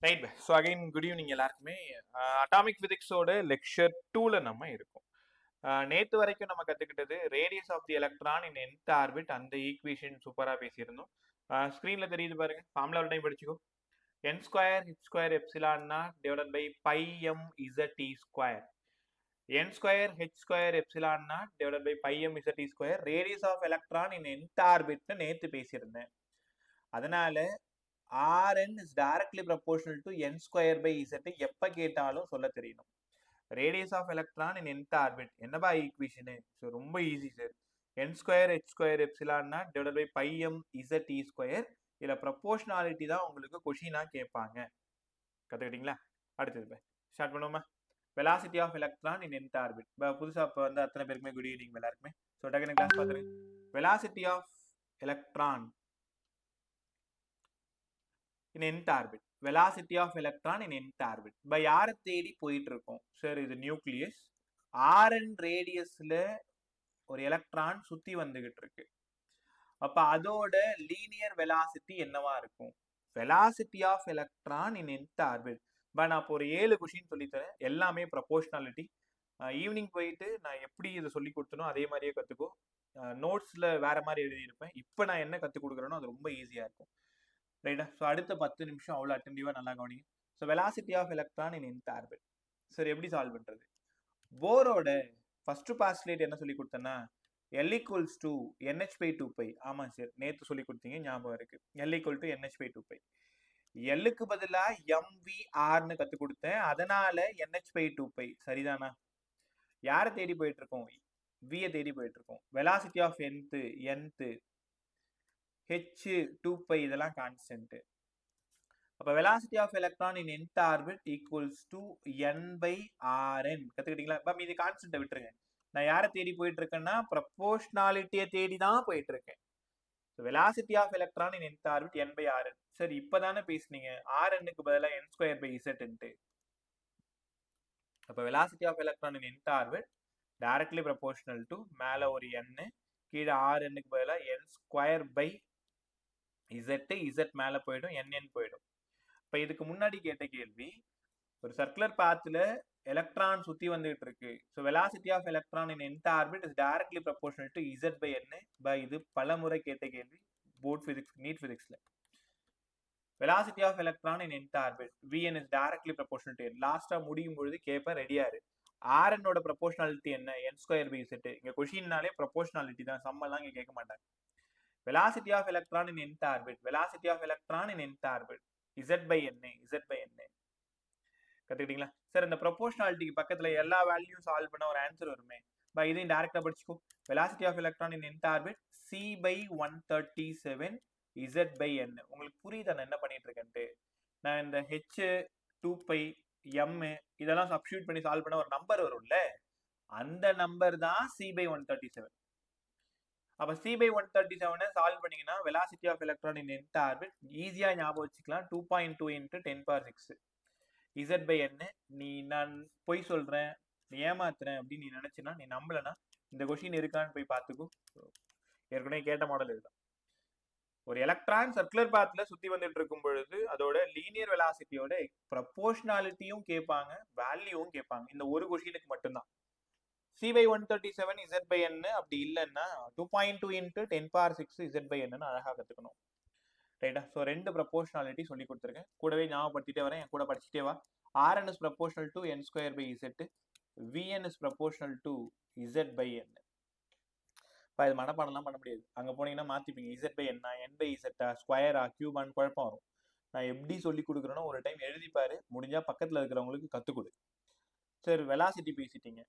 Right. So again good evening எல்லாருக்குமே. Atomic ஃபிசிக்ஸோட lecture 2ல நம்ம இருக்கோம். நேத்து வரைக்கும் நம்ம கத்துக்கிட்டது radius of the electron in nth orbit, அந்த ஈக்குவேஷன் சூப்பரா பேசியிருந்தோம். ஸ்க்ரீன்ல தெரியுது பாருங்க, ஃபார்முலா ஒரு டைம் படிச்சுக்கோ. n square h square epsilon not divided by by m z e square. n square h square epsilon not divided by by m z e square radius of electron in nth ஆர்பிட்னு நேத்து பேசியிருந்தேன். அதனால Rn is directly proportional to n square by z எப்ப கேட்டாலும் சொல்ல தெரியணும். Radius of electron in nth orbit என்னப்பா equation? So ரொம்ப easy sir. n square h square epsilon not divided by by m z e square. இதுல proportionality தான் உங்களுக்கு கொஷினா கேட்பாங்க. கத்துக்கிட்டீங்களா? அடுத்தது ஸ்டார்ட் பண்ணுவோமா? Velocity of electron in nth orbit. புதுசா இப்போ வந்து அத்தனை பேருக்குமே குட் ஈவினிங் எல்லாருக்குமே. ஸோ டக்குனு கிளாஸ் பார்த்துருங்க. Velocity of electron in nth orbit, velocity of electron in nth orbit. by யாரை தேடி போயிட்டு இருக்கோம் சார்? இது நியூக்ளியஸ். Rn ரேடியஸ்ல ஒரு எலக்ட்ரான் சுத்தி வந்துகிட்டு இருக்கு. அப்ப அதோட லீனியர் வெலாசிட்டி என்னவா இருக்கும்? Velocity of electron in nth orbit. நான் இப்போ ஒரு 7 கொஷின் சொல்லித்தரேன், எல்லாமே ப்ரொபோர்ஷனாலிட்டி. ஈவினிங் போயிட்டு நான் எப்படி இதை சொல்லி கொடுத்தனோ அதே மாதிரியே கத்துக்கோ. நோட்ஸ்ல வேற மாதிரி எழுதியிருப்பேன். இப்போ நான் என்ன கற்றுக் கொடுக்குறேனோ அது ரொம்ப ஈஸியா இருக்கும். ரைட்டா? ஸோ அடுத்த 10 நிமிஷம் அவ்வளோ அட்டென்டிவாக நல்லா கவனிங்க. So velocity of electron in nth orbit. சரி, எப்படி சால்வ் பண்ணுறது? போரோட ஃபர்ஸ்ட் பாஸ்லேட் என்ன சொல்லி கொடுத்தேன்னா L equals to NH by 2π. ஆமாம் சார், நேற்று சொல்லி கொடுத்தீங்க, ஞாபகம் இருக்கு. L equal to NH by 2π. எல்லுக்கு பதிலாக MVRன்னு கற்றுக் கொடுத்தேன், அதனால NH பை 2π. சரிதானா? யாரை தேடி போயிட்டு இருக்கோம்? வியை தேடி போயிட்டு இருக்கோம். வெலாசிட்டி ஆஃப் nth, h 2π இதெல்லாம் கான்ஸ்டன்ட். அப்ப velocity of electron in nth orbit equals to n by Rn. கத்துக்கிட்டீங்களா? இது கான்ஸ்டன்ட்டை விட்டுருங்க. நான் யாரை தேடி போயிட்டு இருக்கேன்னா ப்ரொபோர்ஷனாலிட்டியை தேடி தான் போயிட்டு இருக்கேன். Velocity of electron in nth orbit n by Rn. சரி, இப்பதானே பேசுனீங்க Rnக்கு பதிலாக n ஸ்கொயர் பை z. அப்ப velocity of electron in nth orbit directly proportional to மேல ஒரு n, கீழே Rnக்கு பதிலாக n ஸ்கொயர் பை z மேல போயிடும், nn போயிடும். இப்ப இதுக்கு முன்னாடி கேட்ட கேள்வி, ஒரு சர்க்குலர் பாத்ல எலக்ட்ரான் சுத்தி வந்துட்டு இருக்கு. So velocity of electron in nth orbit is directly proportional to z by n. இது பல முறை கேட்ட கேள்வி போர்ட் பிசிக்ஸ், நீட் பிசிக்ஸ்ல. Velocity of electron in nth orbit vn is directly proportional to n. லாஸ்டா முடியும் பொழுது கேட்பேன், ரெடியாரு. Rn ஓட ப்ரொபோர்ஷனாலிட்டி என்ன? n square by z. இங்க கொஷின்னாலே ப்ரொபோர்ஷனாலிட்டி தான், சம்மெல்லாம் இங்க கேட்க மாட்டாங்க. velocity of electron in nth orbit, velocity of electron in nth orbit z by n. கத்துக்கிட்டீங்களா சார்? இந்த ப்ரொபோர்ஷனாலிட்டிக்கு பக்கத்துல எல்லா வேல்யூயும் சால்வ் பண்ண ஒரு ஆன்சர் வருமே, இதையும் டைரக்டா படிச்சுக்கோ. velocity of electron in nth orbit c by 137 z by n. உங்களுக்கு புரியுதா நான் என்ன பண்ணிட்டு இருக்கேன்ட்டு? நான் இந்த h 2π m இதெல்லாம் சப்ஸ்டிட்யூட் பண்ணி சால்வ் பண்ண ஒரு நம்பர் வரும்ல, அந்த நம்பர் தான் c by 137. அப்ப c by 137 சால்வ் பண்ணீங்கன்னா velocity of electron in nth orbit ஈஸியா ஞாபகம் வச்சுக்கலாம். 2.2 into 10⁶. z by n. நீ நான் பொய் சொல்றேன், நீ ஏமாத்துறேன் அப்படின்னு நீ நினைச்சினா, நீ நம்பலனா இந்த கொஸ்டின் இருக்கான்னு போய் பார்த்துக்கோ. ஏற்கனவே கேட்ட மாடல் இதுதான். ஒரு எலக்ட்ரான் சர்க்குலர் பாத்ல சுத்தி வந்துட்டு இருக்கும் பொழுது அதோட லீனியர் வெலாசிட்டியோட ப்ரொபோர்ஷனாலிட்டியும் கேட்பாங்க, வேல்யூவும் கேட்பாங்க. இந்த ஒரு கொஸ்டினுக்கு மட்டும்தான். c by 137 z by n. அப்படி இல்லைன்னா 2.2 into 10⁶ z by n அழகா கத்துக்கணும். ரைட்டா? ஸோ ரெண்டு ப்ரொபோர்ஷனாலிட்டி சொல்லி கொடுத்துருக்கேன், கூடவே ஞாபகப்படுத்திட்டே வரேன், என் கூட படிச்சுட்டே வா. Rn is proportional to n square by z, Vn is proportional to z by n. இது மனப்பாடம்லாம் பண்ண முடியாது, அங்க போனீங்கன்னா மாத்திப்பீங்க. z by n n by z ஸ்கொயரா கியூபான்னு குழப்பம் வரும். நான் எப்படி சொல்லி கொடுக்குறேனோ ஒரு டைம் எழுதிப்பாரு, முடிஞ்சா பக்கத்துல இருக்கிறவங்களுக்கு கத்துக் கொடு. சரி, வெலாசிட்டி பேசிட்டீங்க.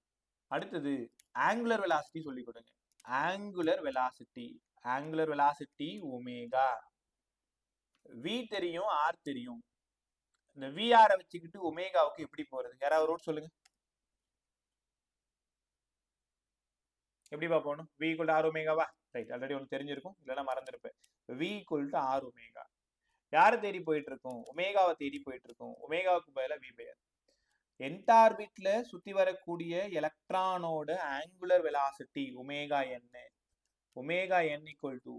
அடுத்தது ஆங்குலர் வெலாசிட்டி சொல்லி கொடுங்க. Angular velocity omega. v தெரியும், r தெரியும். இந்த vr வச்சுக்கிட்டு ஒமேகாவுக்கு எப்படி போறது? யாராவது ரூட் சொல்லுங்க. எப்படி போகணும்? v equal to r ஒமேகாவா? ரைட், ஆல்ரெடி உங்களுக்கு தெரிஞ்சிருக்கும், இல்லைன்னா மறந்துருப்பேன். v equal to r ஒமேகா. யாரை தேடி போயிட்டு இருக்கோம்? ஒமேகாவை தேடி போயிட்டு இருக்கோம். ஒமேகாவுக்கு பதிலாக v by r. nth ஆர்பிட்ல சுத்தி வரக்கூடிய எலக்ட்ரானோட angular velocity omega n. Omega n equal to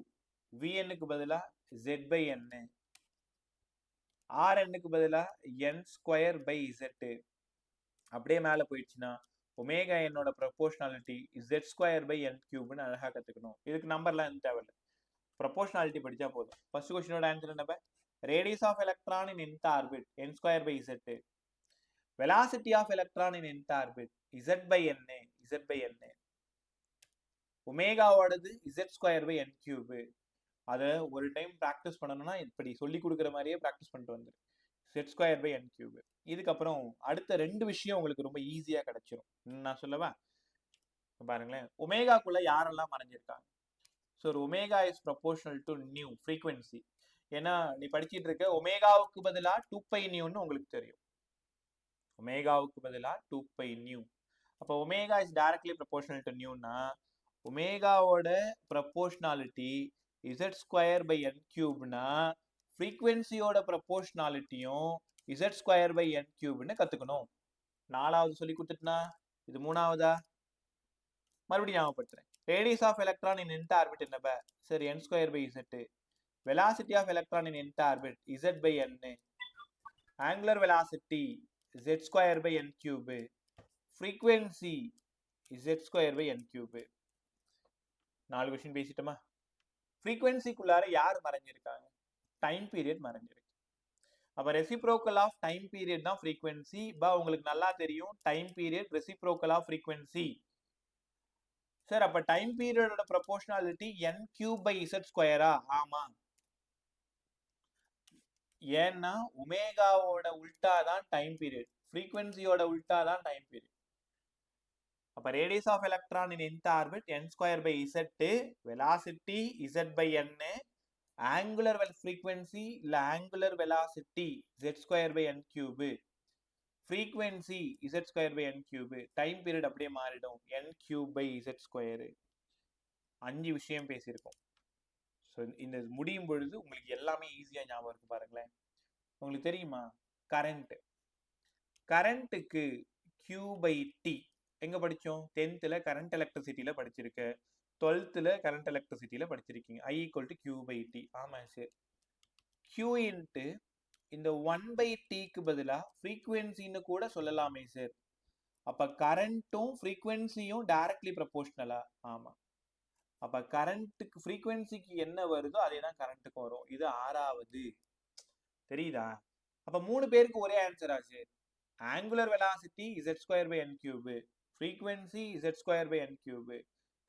vn க்கு பதிலா z by n. Rnக்கு பதிலா n ஸ்கொயர் பை z. அப்படியே மேல போயிடுச்சுன்னா ஒமேகா என்னோட proportionality z square by n கியூப்னு அழகா கத்துக்கணும். இதுக்கு நம்பர்லாம் எதுவும் தேவையில்லை, ப்ரொபோர்ஷனாலிட்டி படிச்சா போதும். ஃபர்ஸ்ட் கொஸ்டினோட ஆன்சர் என்ன? Radius of electron in nth orbit n square by z. Velocity of electron in nth orbit z by n. z by n. ஒமேகாவோடது z square by n cube. அதை ஒரு டைம் ப்ராக்டிஸ் பண்ணணும்னா இப்படி சொல்லி கொடுக்குற மாதிரியே ப்ராக்டிஸ் பண்ணிட்டு வந்துரு. z square by n cube. இதுக்கப்புறம் அடுத்த ரெண்டு விஷயம் உங்களுக்கு ரொம்ப ஈஸியா கிடைச்சிரும். நான் சொல்லவா? பாருங்களேன், ஒமேகாக்குள்ள யாரெல்லாம் மறைஞ்சிருக்காங்க. ஸோ ஒரு omega is proportional to new frequency. ஏன்னா நீ படிச்சிட்டு இருக்க ஒமேகாவுக்கு பதிலாக 2π நியூன்னு உங்களுக்கு தெரியும். ஒமேகாவுக்கு பதிலாக 2π நியூ. அப்போ omega is directly proportional to நியூன்னா ஒமேகாவோட proportionality z square by n கியூப்னா ஃப்ரீக்வன்சியோட ப்ரொபோர்ஷனாலிட்டியும் z ஸ்கொயர் பை n கியூப்னு கத்துக்கணும். நாலாவது சொல்லி கொடுத்துட்டுனா இது மூணாவதா? மறுபடியும் ஞாபகப்படுத்துறேன். Radius of electron in nth orbit என்ன? சரி, n square by z. Velocity of electron in nth orbit z by n. Angular velocity z square by n cube. Frequency z square by n cube. 4 question பேசிட்டோமா? ஃப்ரீக்வன்சிக்குள்ளார யார் மறைஞ்சிருக்காங்க? Time period மறைஞ்சிருக்கு. அப்ப reciprocal of time period தான் frequency. உங்களுக்கு நல்லா தெரியும், time period reciprocal of frequency. Sir அப்ப டைம் பீரியடோட proportionality n cube by z ஸ்கொயரா? ஆமா. ஏன்னா ஒமேகாவோட உல்டா தான் டைம் பீரியட், ஃப்ரீக்வன்சியோட உல்டா தான் டைம் பீரியட். அப்ப radius of electron in nth orbit n square by z, velocity z by n, angular frequency இல்ல angular velocity z square by n cube, frequency z square by n cube, time period அப்படியே மாறிடும் n cube by z square. 5 விஷயம் பேசியிருக்கோம். So இந்த முடியும் பொழுது உங்களுக்கு எல்லாமே ஈஸியா ஞாபகம் இருக்கு. பாருங்களேன், உங்களுக்கு தெரியுமா கரண்ட்டுக்கு Q பை T எங்க படிச்சோம்? 10th கரண்ட் எலக்ட்ரிசிட்டியில படிச்சிருக்க, 12th கரண்ட் எலக்ட்ரிசிட்டியில படிச்சிருக்கீங்க. I equal to Q by T. ஆமா சார். Q இன்ட்டு இந்த 1 பை Tக்கு பதிலா ஃப்ரீக்வன்சின்னு கூட சொல்லலாமே சார். அப்ப கரண்ட்டும் ஃப்ரீக்வன்சியும் டைரக்ட்லி ப்ரொபோர்ஷனலா? ஆமா. அப்ப கரண்ட்டுக்கு ஃப்ரீக்வன்சிக்கு என்ன வருதோ அதே தான் கரண்ட்டுக்கும் வரும். இது 6வது. தெரியுதா? அப்ப 3 பேருக்கு ஒரே ஆன்சர் ஆச்சு. Angular velocity z square by n cube, frequency z square by n cube,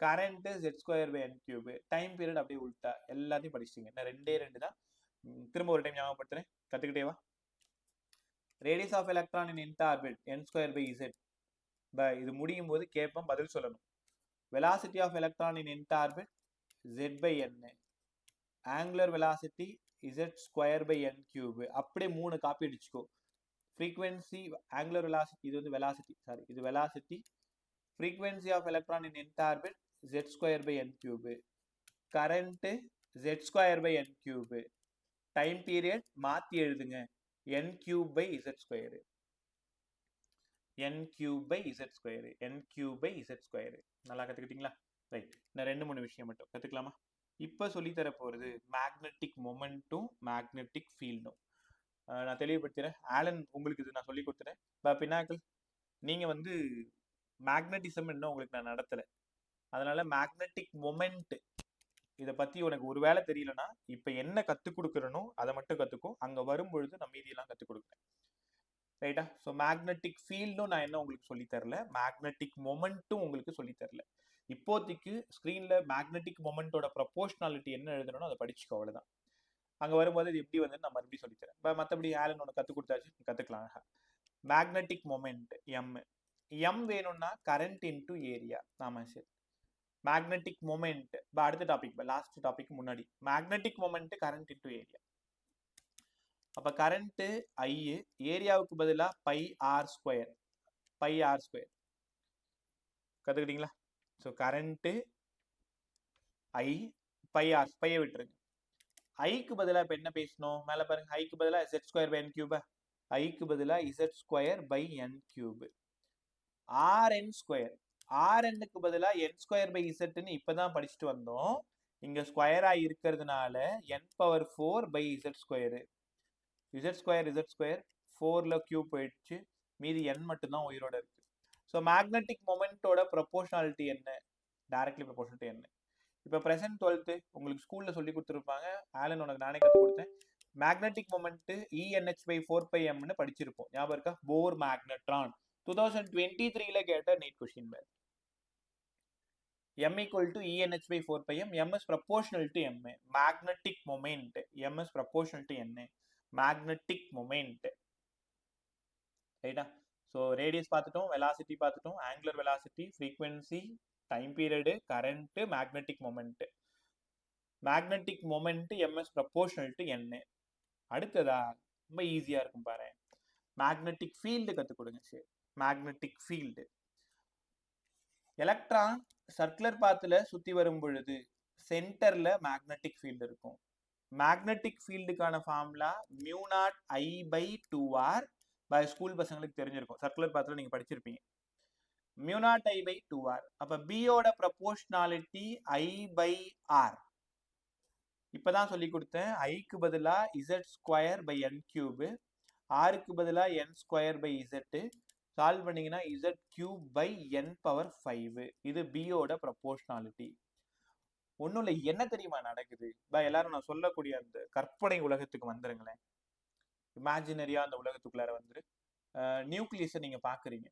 current z square by n cube, time period அப்படியே உல்டா. எல்லாத்தையும் படிச்சிட்டீங்க. நான் 2 தான். திரும்ப ஒரு டைம் ஞாபகப்படுத்துறேன், கத்துக்கிட்டே வா. Radius of electron in nth orbit n square by z. இது முடியும் போது கேட்போம், பதில் சொல்லணும். Velocity of electron in nth orbit z by n. Angular velocity z square by n cube. அப்படியே 3 காப்பி அடிச்சுக்கோ. ஃப்ரீக்வன்சி, ஆங்குலர் வெலாசிட்டி, இது வந்து வெலாசிட்டி, சாரி இது velocity. Frequency of electron in nth orbit z square by n cube. Current z square by n cube. Time period மாத்தி எழுதுங்க, n cube by z square. n cube by z square. n cube by z square. நல்லா கத்துக்கிட்டீங்களா? Right. நான் 2-3 விஷயம் மட்டும் கத்துக்கலாமா? இப்ப சொல்லித்தர போறது மேக்னெட்டிக் மொமெண்ட்டும் மேக்னெட்டிக் ஃபீல்டும். நான் தெளிவுபடுத்துறேன். ஆலன் உங்களுக்கு இது நான் சொல்லி கொடுத்துறேன். பினாக்கிள் நீங்க வந்து மேக்னட்டிசம் இன்னும் உங்களுக்கு நான் நடத்தல, அதனால மேக்னெட்டிக் மொமெண்ட் இதை பத்தி உனக்கு ஒரு வேலை தெரியலன்னா இப்ப என்ன கத்துக் கொடுக்குறனோ அதை மட்டும் கத்துக்கும். அங்க வரும்பொழுது நான் மீதியெல்லாம் கத்துக் கொடுக்குறேன். ரைட்டா? ஸோ மேக்னெட்டிக் ஃபீல்டும் நான் என்ன உங்களுக்கு சொல்லி தரல, மேக்னெட்டிக் மொமெண்ட்டும் உங்களுக்கு சொல்லி தரல. இப்போதைக்கு ஸ்கிரீன்ல மேக்னெட்டிக் மொமெண்டோட ப்ரொபோர்ஷனாலிட்டி என்ன எழுதணும் அதை படிச்சுக்கோ, அவ்வளவுதான். அங்க வரும்போது இது எப்படி வந்து நான் மறுபடியும் சொல்லித்தரேன். மற்றபடி ஆலன் உனக்கு கற்றுக் கொடுத்தாச்சு, கத்துக்கலாம். மேக்னெட்டிக் மொமெண்ட் எம் வேணும்னா கரண்ட் இன்டு ஏரியா. ஆமா சார். மேக்னெட்டிக் மொமெண்ட் அடுத்த டாபிக், லாஸ்ட் டாபிக் முன்னாடி, magnetic moment current into area. அப்ப கரண்ட் ஐ, ஏரியாவுக்கு பதிலா pi r square. Pi r square கத்துக்கிட்டீங்களா? So current I pi r, பையை விட்டுருங்க. ஐக்கு பதிலா இப்ப என்ன பேசணும்? மேல பாருங்க, ஐக்கு பதிலா z square by n cube. ஐக்கு பதிலா z square by n cube. rn square, rnக்கு பதிலா n ஸ்கொயர் பை z ன்னு இப்பதான் படிச்சுட்டு வந்தோம். இங்க ஸ்கொயரா இருக்கிறதுனால n power 4 by z square. Z square 4ல கியூப் போயிடுச்சு, மீதி n மட்டும்தான் உயிரோட இருக்கு. ஸோ மேக்னெட்டிக் மொமெண்டோட ப்ரொபோர்ஷனாலிட்டி என்ன? டைரக்ட்லி ப்ரொபோர்ஷனல் டு என்ன. இப்போ ப்ரெசென்ட் 12th உங்களுக்கு ஸ்கூல்ல சொல்லி கொடுத்துருப்பாங்க. ஆலன் உனக்கு நானே கற்றுக் கொடுத்தேன். மேக்னெட்டிக் மொமெண்ட் ENH/4πmன்னு படிச்சிருப்போம். ஞாபகம் இருக்கா? போர் மேக்னட்ரான் 2023ல கேட்ட நீட் கொஸ்டின் பேர். M equal to ENH/4πm. M is proportional to MA. Magnetic moment. M is proportional to NA. Magnetic moment. ரைட்டா? ஸோ ரேடியஸ் பார்த்துட்டோம், வெலாசிட்டி பார்த்துட்டோம், angular velocity, frequency, time period, current, magnetic moment. Magnetic moment MS proportional to NA. அடுத்ததா ரொம்ப ஈஸியா இருக்கும் பாரு, magnetic field கற்றுக் கொடுங்க. சரி, மேக்னெட்டிக் ஃபீல்டு. எலக்ட்ரான் சர்க்குலர் பாத்துல சுத்தி வரும் பொழுது சென்டர்ல மேக்னெட்டிக் ஃபீல்டு இருக்கும். மேக்னெட்டிக் ஃபீல்டுக்கான ஃபார்முலா μ0I/2R. பை ஸ்கூல் பசங்களுக்கு தெரிஞ்சிருக்கும், சர்க்குலர் பாத்துல நீங்க படிச்சிருப்பீங்க. μ0I/2R. அப்ப பியோட ப்ரொபோர்ஷனாலிட்டி I/R. இப்பதான் சொல்லி கொடுத்தேன். ஐக்கு பதிலா Z²/n³, ஆருக்கு பதிலா n²/z. சால்வ் பண்ணீங்கன்னா Z³/n⁵. இது பியோட ப்ரொபோர்ஷனாலிட்டி. ஒன்றும் இல்லை, என்ன தெரியுமா நடக்குது? எல்லாரும் நான் சொல்லக்கூடிய அந்த கற்பனை உலகத்துக்கு வந்துருங்களேன். இமேஜினரியா அந்த உலகத்துக்குள்ளார வந்துரு. நியூக்ளியஸை நீங்க பாக்குறீங்க,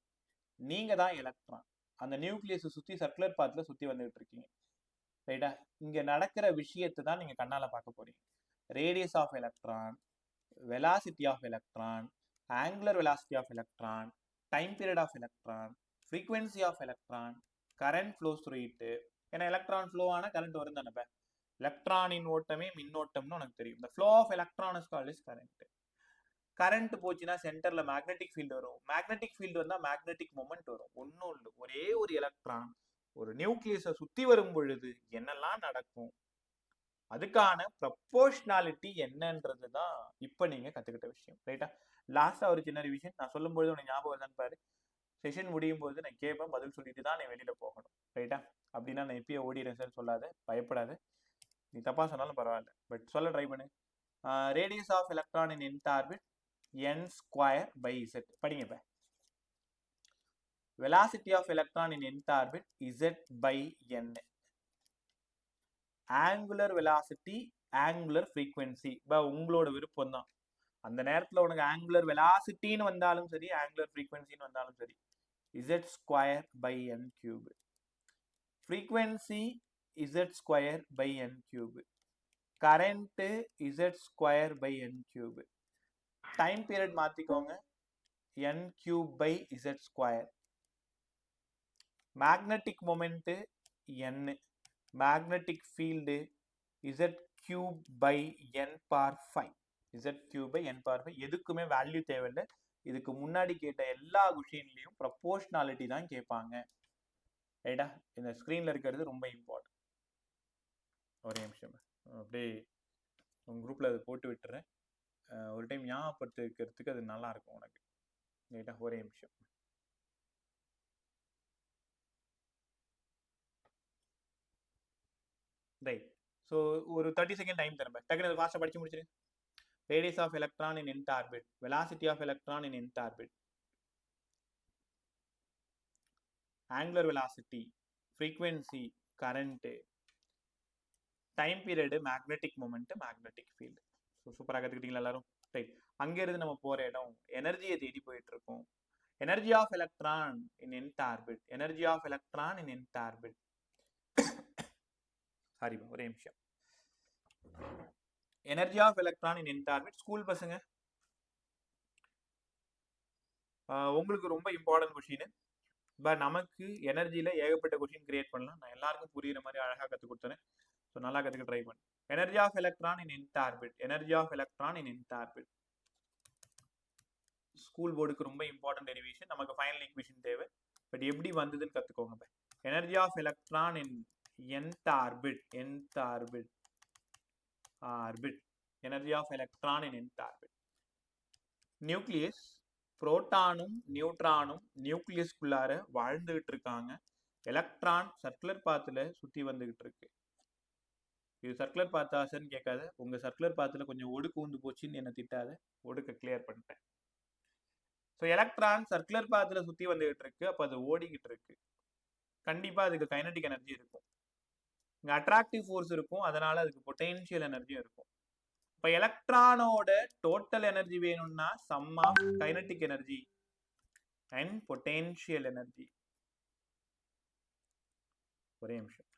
நீங்க தான் எலக்ட்ரான். அந்த நியூக்ளியஸை சுத்தி சர்க்குலர் பாத்துல சுத்தி வந்துட்டு இருக்கீங்க. ரைட்டா? இங்க நடக்கிற விஷயத்தை தான் நீங்க கண்ணால பார்க்க போறீங்க. Radius of electron, velocity of electron, angular velocity of electron, time period of electron, frequency of electron, current flows through it. ஏன்னா எலக்ட்ரான் ஃப்ளோ ஆனா கரண்ட் வரும் தானே. எலக்ட்ரானின் ஓட்டமே மின்னோட்டம்னு உனக்கு தெரியும். the flow of electron is called as current. Current போச்சுன்னா சென்டர்ல magnetic field வரும். மேக்னெட்டிக் ஃபீல்டு வந்தா மேக்னெட்டிக் மொமெண்ட் வரும். ஒன்றும் இல்லை, ஒரே ஒரு எலக்ட்ரான் ஒரு நியூக்ளியஸை சுத்தி வரும் பொழுது என்னெல்லாம் நடக்கும், அதுக்கான ப்ரொபோர்ஷனாலிட்டி என்னன்றது தான் இப்ப நீங்க கத்துக்கிட்ட விஷயம். ரைட்டா? லாஸ்டா ஒரு சின்ன ரிவிஷன் நான் சொல்லும்போது உனக்கு ஞாபகம் வருதான்னு பாரு. செஷன் முடியும் போது நான் கேட்பேன், பதில் சொல்லிட்டு தான் நீ வெளியில போகணும். ரைட்டா? அப்படின்னா நான் இப்பயே ஓடிடுறேன் சார் சொல்லாத, பயப்படாத. நீ தப்பா சொன்னாலும் பரவாயில்ல, பட் சொல்ல ட்ரை பண்ணு. Radius of electron in nth orbit n²/z. படிங்க இப்ப. velocity of electron in nth orbit Z/n. angular velocity, angular frequency. உங்களோட விருப்பம் தான். அந்த நேரத்துல உனக்கு ஆங்குலர் வெலாசிட்டின்னு வந்தாலும் சரி, ஆங்குலர் ஃப்ரீக்வன்சின்னு வந்தாலும் சரி, Z²/n³. Frequency Z²/n³. Current Z²/n³. Time period மாத்திக்கோங்க, n³/z². Magnetic moment n, magnetic field Z³/n⁵. Z³/n⁵. எதுக்குமே வேல்யூ தேவையில்லை. இதுக்கு முன்னாடி கேட்ட எல்லா கொஷின்லயும் ப்ரொபோர்ஷனாலிட்டி தான் கேட்பாங்க. ரைட்டா? இந்த ஸ்கிரீன்ல இருக்கிறது ரொம்ப இம்பார்ட்டன்ட். ஒரே நிமிஷம் அப்படியே உங்க குரூப்ல அதை போட்டு விட்டுறேன். ஒரு டைம் ஞாபகப்படுத்தி வைக்கிறதுக்கு அது நல்லா இருக்கும் உனக்கு. ரைட்டா? ஒரே நிமிஷம். ரைட். ஸோ ஒரு 30 செகண்ட் டைம் தரேன், டக்குனு ஃபாஸ்ட்டாக படிச்சு முடிச்சிரு. radius of electron in nth orbit, velocity of electron in nth orbit, angular velocity, frequency, current, time period, magnetic moment, magnetic field. So சூப்பராக கற்றுக்கிட்டீங்களா எல்லாரும்? ரைட். அங்கேருந்து நம்ம போகிற இடம் எனர்ஜியை தேடி போயிட்டு இருக்கோம். Energy of electron in nth orbit, energy of electron in nth orbit. Sorry, ஒரே நிமிஷம். Energy of electron in nth orbit. School பசங்க, உங்களுக்கு ரொம்ப இம்பார்ட்டன்ட் கொஷின். பட் நமக்கு எனர்ஜியில ஏகப்பட்ட கொஷின் கிரியேட் பண்ணலாம். நான் எல்லாருக்கும் புரியுற மாதிரி அழகாக கற்றுக் கொடுத்தேன். ஸோ நல்லா கற்றுக்க ட்ரை பண்ணு. Energy of electron in nth orbit, energy of electron in nth orbit. School போர்டுக்கு ரொம்ப இம்பார்ட்டன்ட் டெரிவேஷன். நமக்கு ஃபைனல் ஈக்குவேஷன் தேவை, பட் எப்படி வந்ததுன்னு கற்றுக்கோங்க. Energy of electron in nth orbit, nth orbit, orbit, energy of electron in nth orbit. Nucleus, புரோட்டானும் நியூட்ரானும் நியூக்ளியஸ்குள்ளார வாழ்ந்துகிட்டு இருக்காங்க. எலக்ட்ரான் சர்க்குலர் பாத்துல சுத்தி வந்துகிட்டு இருக்கு. இது சர்க்குலர் பாத்தாசன்னு கேட்காத, உங்க சர்க்குலர் பாத்துல கொஞ்சம் ஒடுக்கு ஊந்து போச்சுன்னு என்ன திட்டாத, ஒடுக்க கிளியர் பண்ணிட்டேன். ஸோ எலக்ட்ரான் சர்க்குலர் பாத்துல சுத்தி வந்துகிட்டு இருக்கு, அப்ப அது ஓடிக்கிட்டு இருக்கு. கண்டிப்பா அதுக்கு கைனடிக் எனர்ஜி இருக்கும். இங்க அட்ராக்டிவ் ஃபோர்ஸ் இருக்கும், அதனால அதுக்கு பொட்டென்ஷியல் எனர்ஜியும் இருக்கும். இப்ப எலக்ட்ரானோட டோட்டல் எனர்ஜி வேணும்னா sum of kinetic energy and potential energy. ஒரே நிமிஷம்.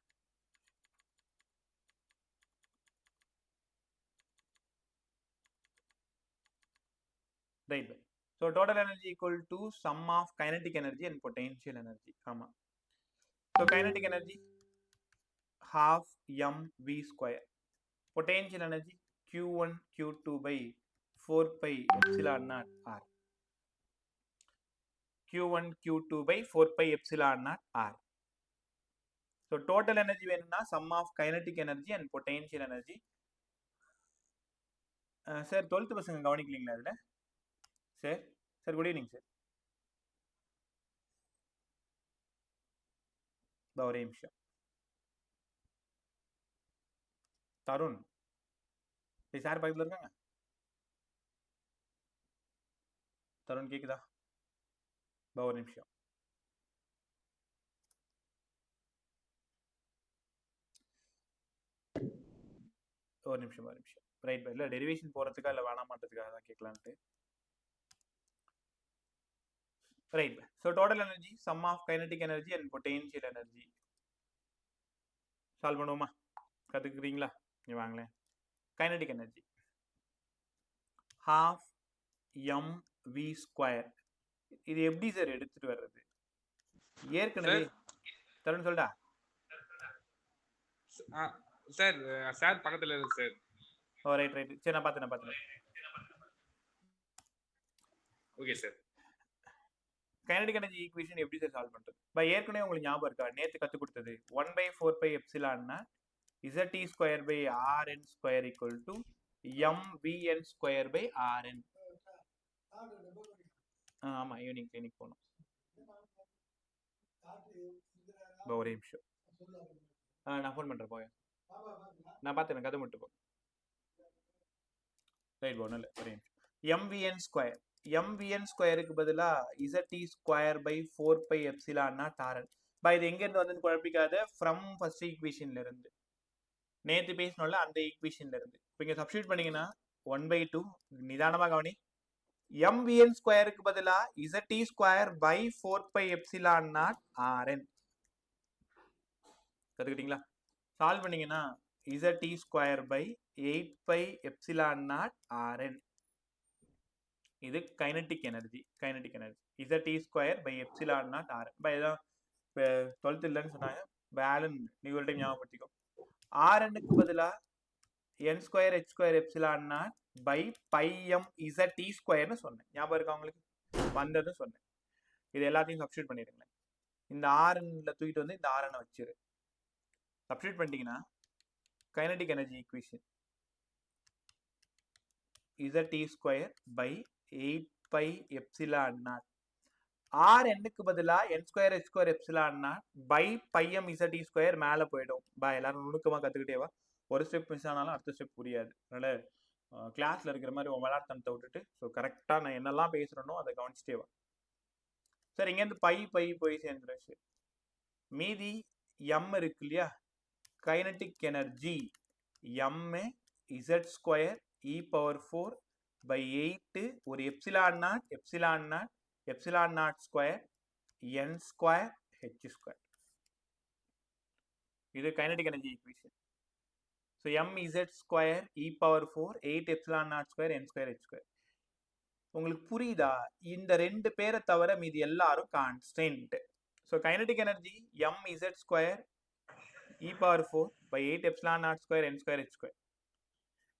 Right. So total energy equal to sum of kinetic energy and potential energy. ஆமா. So kinetic energy half mv square. Potential energy q1 q2 by 4 pi epsilon naught r. q1 q2 by 4 pi epsilon naught r. So total energy வேணும்னா sum of kinetic energy and potential energy. Sir 12th பசங்க கவனிக்கலீங்களா அதுல? Sir sir good evening sir. ஒரே நிமிஷம். Tarun sir பக்கத்துல இருக்காங்க. தருண் கேக்குதா? ஒரு நிமிஷம். ஒரு நிமிஷம் ரைட். இல்லை டெரிவேஷன் போகிறதுக்கா இல்லை வேணாமான்றதுக்காக தான் கேட்கலான்ட்டு. Right. So total energy sum of kinetic energy and potential energy solve பண்ணுவோமா? கற்றுக்குறீங்களா? நீ வாங்களேன். Kinetic energy half M V square. இது எப்படி சார் எடுத்துட்டு வர்றது? ஏற்கனவே தருண் சொல்டா. சார் சார் பக்கத்துல இருக்கு சார். ஓ ரைட் ரைட். சரி நான் பார்த்தேன். Okay sir. Kinetic energy equation எப்படி சார் சால்வ் பண்றது? ஏற்கனவே உங்களுக்கு ஞாபகம் இருக்கா? நேற்று கற்றுக் கொடுத்தது 1/4 pi எப்சிலான்னா ZT square by RN square equal to MVN square by RN. ஆமா ஈவினிங் கிளினிக் போகணும். ஒரே நிமிஷம் நான் ஃபோன் பண்றேன் போய். நான் பார்த்தேன் கதை மட்டும் போ. ரைட் ஒன்றும் இல்லை ஒரே நிமிஷம். MVN square. MVN ஸ்கொயருக்கு பதிலா ZT ஸ்கொயர் பை 4 pi எப்சிலான்னா டாரன். இது எங்கேருந்து வந்து குழப்பிக்காத, ஃப்ரம் ஃபர்ஸ்ட் ஈக்குவேஷன்ல இருந்து நேற்று பேசணும்ல அந்த ஈக்குவேஷன்ல இருந்து. இப்போ இங்கே சப்ஸ்டியூட் பண்ணீங்கன்னா 1/2 நிதானமாக கவனி. MVN ஸ்கொயருக்கு பதிலா ZT square by 4 pi epsilon naught RN கற்றுக்கிட்டீங்களா? சால்வ் பண்ணீங்கன்னா ZT square by 8 pi epsilon naught RN. இது kinetic energy. ZT square by epsilon naught RN. இதான் 12th இல்லைன்னு சொன்னாங்க. பேலன் நீ ஒரு டைம் ஞாபகப்படுத்திக்கோ. RNக்கு பதிலா n square h square epsilon naught by by M ZT ஸ்கொயர்னு சொன்னேன். ஞாபகம் இருக்கா உங்களுக்கு? வந்ததுன்னு சொன்னேன். இது எல்லாத்தையும் சப்ஸ்டியூட் பண்ணிடுங்களேன். இந்த RNல தூக்கிட்டு வந்து இந்த RN வச்சிரு. சப்ஸ்டியூட் பண்ணிட்டீங்கன்னா kinetic energy equation ZT square by 8 pi epsilon naught RNக்கு பதிலா n square h square epsilon naught by by M ZT square மேலே போயிடும். எல்லாரும் நுணுக்கமாக கற்றுக்கிட்டேவா? ஒரு ஸ்டெப் மிஸ் ஆனாலும் அடுத்த ஸ்டெப் புரியாது. அதனால கிளாஸ்ல இருக்கிற மாதிரி விளையாட்டத்தை விட்டுட்டு ஸோ கரெக்டாக நான் என்னெல்லாம் பேசுகிறேனோ அதை கவனிச்சிட்டேவா. சார் இங்கேருந்து போய் சேர்ந்துருச்சு. மீதி எம் இருக்கு இல்லையா? Kinetic energy m z square E power 4 by 8 ஒரு epsilon naught square n square h square. இது kinetic energy equation. So mz square இ power 4 8 epsilon naught square n square h square. உங்களுக்கு புரியுதா? இந்த ரெண்டு பேரை தவிர மீதி எல்லாரும் constant. So kinetic energy mz square E power 4 by 8 epsilon naught square n square h square.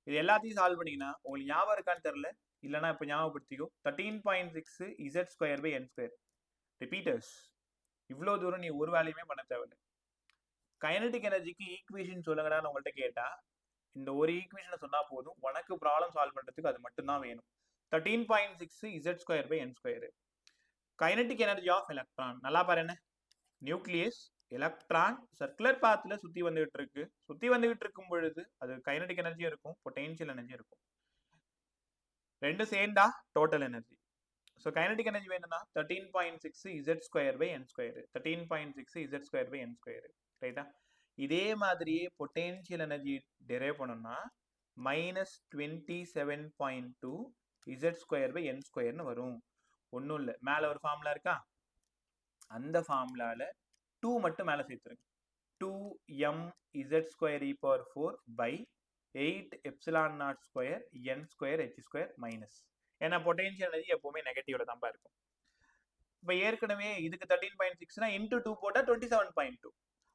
இது எல்லாத்தையும் சால்வ் பண்ணீங்கன்னா உங்களுக்கு ஞாபகம் இருக்கான்னு தெரியல, இல்லைன்னா இப்போ ஞாபகப்படுத்திக்கோ. 13.6 z square by N square. Repeaters இவ்வளோ தூரம் நீ ஒரு வேலையுமே பண்ண தேவையில்லை. கைனடிக் எனர்ஜிக்கு ஈக்குவேஷன் சொல்லுங்கடான்னு உங்கள்கிட்ட கேட்டா இந்த ஒரு ஈக்குவேஷனை சொன்னா போதும், உனக்கு ப்ராப்ளம் சால்வ் பண்றதுக்கு அது மட்டும்தான் வேணும். 13.6 z square by n square. Kinetic energy of electron நல்லா பாரு. என்ன? நியூக்ளியஸ் எலக்ட்ரான் சர்க்குலர் பாத்ல சுத்தி வந்துகிட்டு இருக்கு. சுத்தி வந்துகிட்டு இருக்கும் பொழுது அது கைனடிக் எனர்ஜியும் இருக்கும், பொட்டென்ஷியல் எனர்ஜியும் இருக்கும். ரெண்டும் சேர்ந்தா total energy. So kinetic energy வேணும்னா 13.6 Z square by N square, 13.6 Z square by N square, ரைட்டா? இதே மாதிரியே பொட்டென்ஷியல் எனர்ஜி டெரைவ் பண்ணணும்னா -27.2 இசட் ஸ்கொயர் பை என் ஸ்கொயர்னு வரும். ஒன்றும் இல்லை, மேலே ஒரு ஃபார்முலா இருக்கா, அந்த ஃபார்முலால 2 மட்டும் மேலே சேர்த்துருங்க. 2m Z square e power 4 by 8 epsilon naught square n square h square minus. ஏன்னா பொட்டென்ஷியல் எனர்ஜி எப்பவுமே நெகட்டிவ்ல தான் இருக்கும். இப்போ ஏற்கனவே இதுக்கு 13.6னா இன்டூ 2 போட்டா 27.2.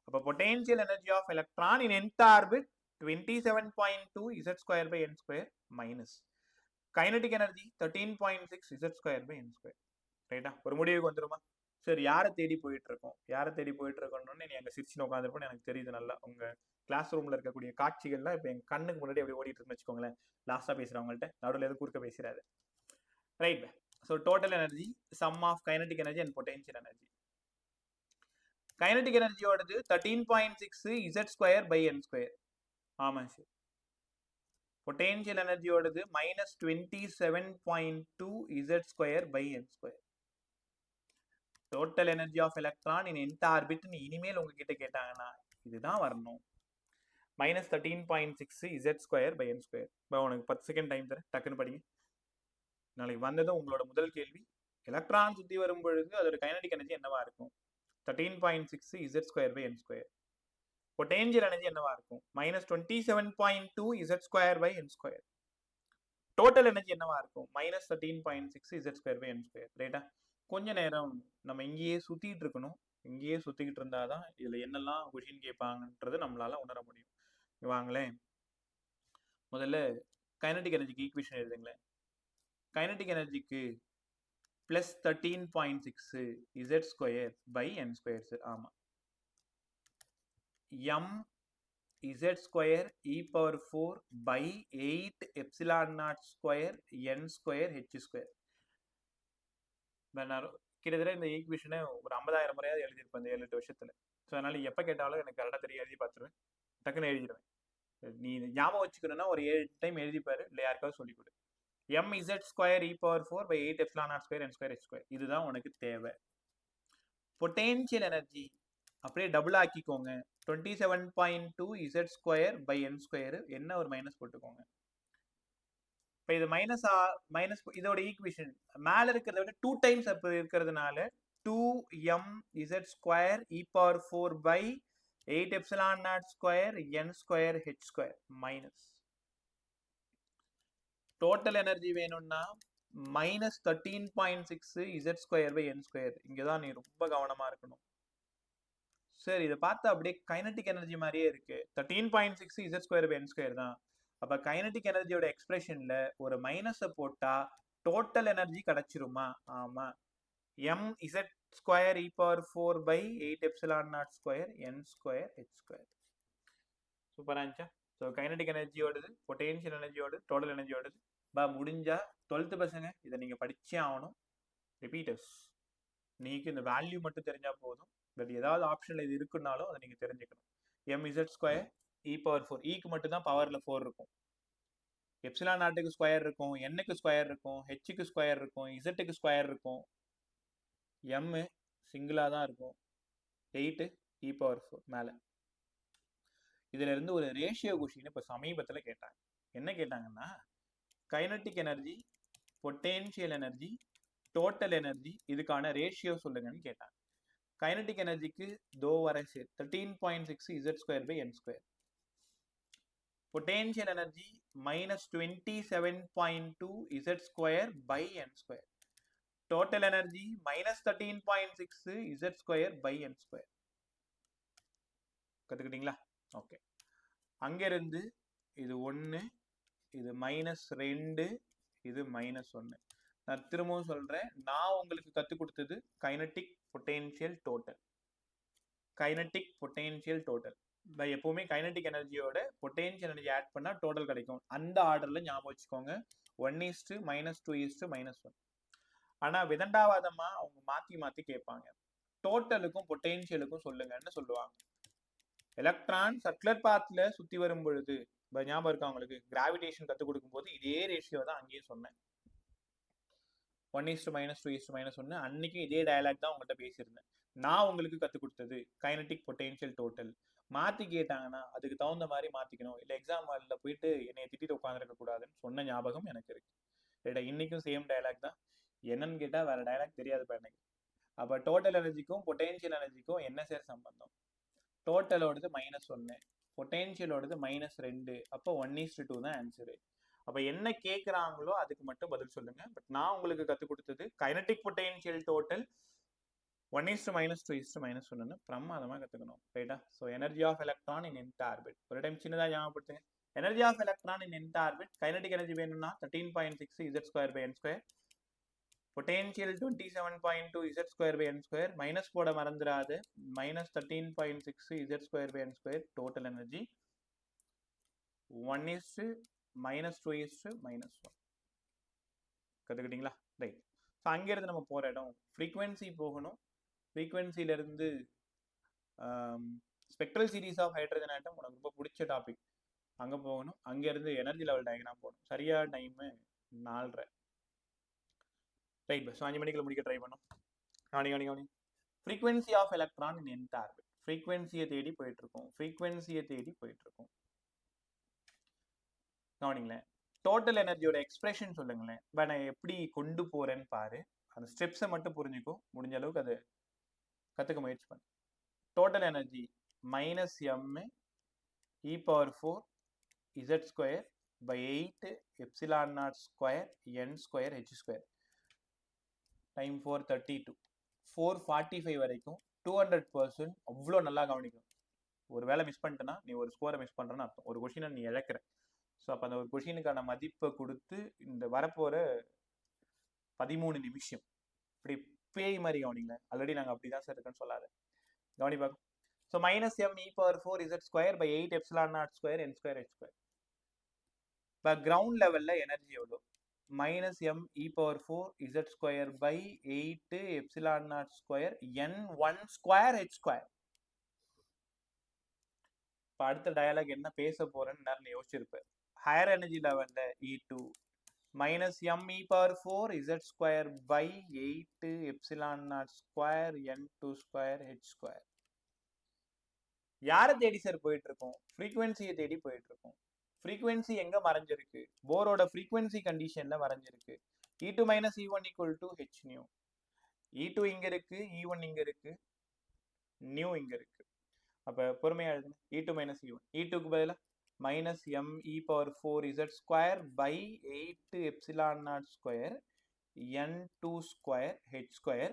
அப்போ potential energy of electron in nth orbit 27.2 z square by n square minus kinetic energy 13.6 z square by n square, ரைட்டா? ஒரு முடிவுக்கு வந்துருமா? சரி, யாரை தேடி போயிட்டு இருக்கோம், நீ அங்க சிரிச்சுன்னு உட்காந்துருப்போம்னு எனக்கு தெரியுது. நல்லா உங்க கிளாஸ் ரூம்ல இருக்கக்கூடிய காட்சிகள்லாம் இப்போ என் கண்ணுக்கு முன்னாடி அப்படி ஓடிட்டு இருக்குன்னு வச்சுக்கோங்களேன். லாஸ்டா பேசுறவங்கள்ட்ட நடுவில் எதுவும் குறுக்க பேசுறாரு, right? So total energy sum of kinetic energy and potential energy. Kinetic எனர்ஜியோடது 13.6 Z square by N square. ஆமா சார். பொட்டென்ஷியல் எனர்ஜியோடது -27.2 Z square by N square. Total energy of electron in nth orbit இனிமேல் உங்ககிட்ட கேட்டாங்கன்னா இதுதான் வரணும், -13.6 Z square by N square. உனக்கு 10 second time தரேன், டக்குன்னு படிங்க. நாளைக்கு வந்ததும் உங்களோட முதல் கேள்வி, எலக்ட்ரான் சுத்தி வரும் பொழுது அதோட கைனடிக் எனர்ஜி என்னவா இருக்கும்? 13.6 Z square by N square. Potential energy என்னவா இருக்கும்? -27.2 Z square by N square. Total energy என்னவா இருக்கும்? -13.6 Z square by N square, ரைட்டா? கொஞ்ச நேரம் நம்ம இங்கேயே சுத்திட்டு இருக்கணும். இங்கேயே சுத்திக்கிட்டு இருந்தாதான் இதுல என்னெல்லாம் கொஷின் கேட்பாங்கன்றது நம்மளால உணர முடியும். வாங்களேன், முதல்ல கைனடிக் எனர்ஜிக்கு ஈக்குவேஷன் எழுதுங்களேன். கைனடிக் எனர்ஜிக்கு +13.6 Z square by N square. Sir ஆமா, m z square e power 4 by 8 epsilon naught square n square h square. கிட்டத்தட்ட இந்த ஈக்குவேஷனை ஒரு 50,000 முறையாவது எழுதியிருப்பேன் இந்த 7-8 வருஷத்துல. ஸோ அதனால எப்போ கேட்டாலும் எனக்கு கரெக்டாக தெரிய எழுதி பார்த்துருவேன், டக்குன்னு எழுதிடுவேன். நீ ஞாபகம் வச்சுக்கணும்னா ஒரு 7 டைம் எழுதிப்பாரு, இல்லை யாருக்காவது சொல்லிக் கொடு. m z square e power 4 by 8 epsilon naught square n square h square, இதுதான் உனக்கு தேவை. பொட்டென்ஷியல் எனர்ஜி அப்படியே டபுள் ஆக்கிக்கோங்க. 27.2 Z square by N square, என்ன ஒரு மைனஸ் போட்டுக்கோங்க. இப்போ இது மைனஸ் இதோட ஈக்குவேஷன் மேல இருக்கிறத விட 2 டைம்ஸ் அப்போ இருக்கிறதுனால 2m Z square E power 4 by 8 epsilon naught square n square h square minus. Total energy வேணும்னா -13.6 Z square by N square. இங்கதான் நீ ரொம்ப கவனமா இருக்கணும். சரி, இதை பார்த்தா அப்படியே கைனடிக் எனர்ஜி மாதிரியே இருக்கு. 13.6 Z square by N square தான். அப்ப கைனடிக் எனர்ஜியோட எக்ஸ்பிரஷன்ல ஒரு மைனஸை போட்டா டோட்டல் எனர்ஜி கிடைச்சிருமா? ஆமா, m z square E power 4 by 8 epsilon naught square n square h square. சூப்பரா இருந்துச்சா? ஸோ கைனடிக் எனர்ஜியோடது, பொட்டென்ஷியல் எனர்ஜியோடு, டோட்டல் எனர்ஜியோடது. முடிஞ்சா 12th பசங்க இதை நீங்க படிச்சே ஆகணும். ரிப்பீட்டர்ஸ், நீங்க இந்த வேல்யூ மட்டும் தெரிஞ்சா போதும். பட் ஏதாவது ஆப்ஷன்ல இது இருக்குன்னாலும் அதை நீங்க தெரிஞ்சுக்கணும். m இசட் ஸ்கொயர் இ பவர் 4, ஈக்கு மட்டும் தான் பவர்ல 4 இருக்கும். எப்சிலான் நாட்டுக்கு ஸ்கொயர் இருக்கும், என்னுக்கு ஸ்கொயர் இருக்கும், ஹெச்சுக்கு ஸ்கொயர் இருக்கும், இசட்டுக்கு ஸ்கொயர் இருக்கும். m சிங்கிளா தான் இருக்கும். 8 இ பவர் 4 மேல. இதுல இருந்து ஒரு ரேஷியோ கொஸ்டின் இப்ப சமீபத்துல கேட்டாங்க. என்ன கேட்டாங்கன்னா, kinetic energy, potential energy, total energy, இதுக்கான ரேஷியோ சொல்லுங்கன்னு கேட்டாங்க. கைனடிக் எனர்ஜிக்கு வரேன் 13.6 Z square by N square. Potential energy -27.2 Z square by N square. Total energy -13.6 Z square by N square. கத்துக்கிட்டீங்களா? ஓகே. அங்கிருந்து இது 1, இது -2, இது -1. நான் திரும்பவும் சொல்றேன், நான் உங்களுக்கு கற்றுக் கொடுத்தது kinetic, potential, total. Kinetic, potential, total. எப்பவுமே கைனடிக் எனர்ஜியோட பொட்டென்ஷியல் எனர்ஜி ஆட் பண்ணா டோட்டல் கிடைக்கும். அந்த ஆர்டர்ல ஞாபகம் வச்சுக்கோங்க. 1:-2:-1. ஆனா விதண்டாவாதமா அவங்க மாத்தி மாத்தி கேட்பாங்க. டோட்டலுக்கும் பொட்டென்ஷியலுக்கும் சொல்லுங்கன்னு சொல்லுவாங்க. எலக்ட்ரான் சர்க்குலர் பாத்ல சுத்தி வரும் பொழுது ஞாபகம் இருக்கா உங்களுக்கு? கிராவிடேஷன் கற்றுக் கொடுக்கும் போது இதே ரேஷியோ தான் அங்கேயும் சொன்னேன். 1:-2:-1 அன்னைக்கும் இதே டயலாக் தான் உங்கள்கிட்ட பேசியிருந்தேன். நான் உங்களுக்கு கற்றுக் கொடுத்தது கைனடிக் பொட்டென்ஷியல் டோட்டல். மாற்றி கேட்டாங்கன்னா அதுக்கு தகுந்த மாதிரி மாற்றிக்கணும். இல்லை எக்ஸாம் ஹாலில் போயிட்டு என்னை திட்டிட்டு உட்காந்துருக்க கூடாதுன்னு சொன்ன ஞாபகம் எனக்கு இருக்கு. ரைட்டா? இன்னைக்கும் சேம் டயலாக் தான். என்னன்னு கேட்டால் வேற டயலாக் தெரியாதுப்பா எனக்கு. அப்போ டோட்டல் எனர்ஜிக்கும் பொட்டென்ஷியல் எனர்ஜிக்கும் என்ன சார் சம்பந்தம்? டோட்டலோடது -1, பொட்டென்ஷியலோடது -2. அப்போ 1:2 தான் ஆன்சரு. அப்போ என்ன கேட்குறாங்களோ அதுக்கு மட்டும் பதில் சொல்லுங்க. பட் நான் உங்களுக்கு கற்றுக் கொடுத்தது கைனடிக் பொட்டென்ஷியல் டோட்டல் 1:-2:-1 பிரமாதமாக கற்றுக்கணும். ரைட்டா? So energy of electron in nth orbit ஒரு டைம் சின்னதாக ஞாபகப்படுத்துங்க. Energy of electron in nth orbit, kinetic energy வேணும்னா 13.6 Z²/n², பொட்டென்ஷியல் 27.2 Z²/n², மைனஸ் போட மறந்துடாது. -13.6 Z²/n², டோட்டல் எனர்ஜி 1:-2:-1 கற்றுக்கிட்டீங்களா? ரைட். ஸோ அங்கேருந்து நம்ம போகிற இடம் ஃப்ரீக்வன்சி போகணும். ஃப்ரீக்வன்சியிலேருந்து spectral series of hydrogen atom உனக்கு ரொம்ப பிடிச்ச டாபிக். அங்கே போகணும். அங்கேருந்து எனர்ஜி லெவல் டயக்ராம் போகணும். சரியாக டைமு 4:30. ரைட் பஸ் 5 மணிக்குள்ள முடிக்க ட்ரை பண்ணும். கவனி frequency of electron in nth orbit. ஃப்ரீக்வன்சியை தேடி போயிட்டுருக்கோம். கவனிங்களேன். டோட்டல் எனர்ஜியோட எக்ஸ்பிரஷன் சொல்லுங்களேன். இப்போ நான் எப்படி கொண்டு போகிறேன்னு பாரு. அந்த ஸ்டெப்ஸை மட்டும் புரிஞ்சுக்கோ. முடிஞ்ச அளவுக்கு அதை கற்றுக்க முயற்சி பண்ணு. Total energy -m e⁴ Z²/8 ε0² n² time 4:32 4:45 வரைக்கும் 200% அவ்வளோ நல்லா கவனிக்கும். ஒரு வேலை மிஸ் பண்ணிட்டேன்னா நீ ஒரு ஸ்கோரை மிஸ் பண்ணுறேன்னு அர்த்தம். ஒரு கொஷினை நீ இழக்கிற. ஸோ அப்போ அந்த ஒரு கொஷினுக்கான மதிப்பை கொடுத்து இந்த வரப்போகிற 13 நிமிஷம் இப்படி பேய் மாதிரி கவனிங்க. ஆல்ரெடி நாங்கள் அப்படி தான் சார் இருக்குன்னு சொல்லாத. கவனி பார்க்கும். So -m e⁴ Z²/8 ε0² n²h². இப்போ கிரவுண்ட் லெவலில் எனர்ஜி எவ்வளோ? -m e⁴ Z²/8 ε0² n1² இப்போ அடுத்த டயலாக் என்ன பேச போறேன்னு நேரம் யோசிச்சிருப்பேன். ஹையர் எனர்ஜி லெவலில் E2 -m e⁴ Z²/8 ε0² n2²h². யாரை தேடி சார் போயிட்டு இருக்கோம்? ஃப்ரீக்வன்சியை தேடி போயிட்டு இருக்கோம். ஃப்ரீக்வன்சி எங்க மறைஞ்சிருக்கு? போரோட ஃப்ரீக்வன்சி கண்டிஷன்ல மறைஞ்சிருக்கு. E2 - E1 = hν. E2 இங்க இருக்கு, E1 இங்க இருக்கு, நியூ இங்க இருக்கு. அப்ப பொறுமையா எழுதுங்க. E2 - E1. E2க்கு பதிலா -m e⁴ Z²/8 ε0² n2²h².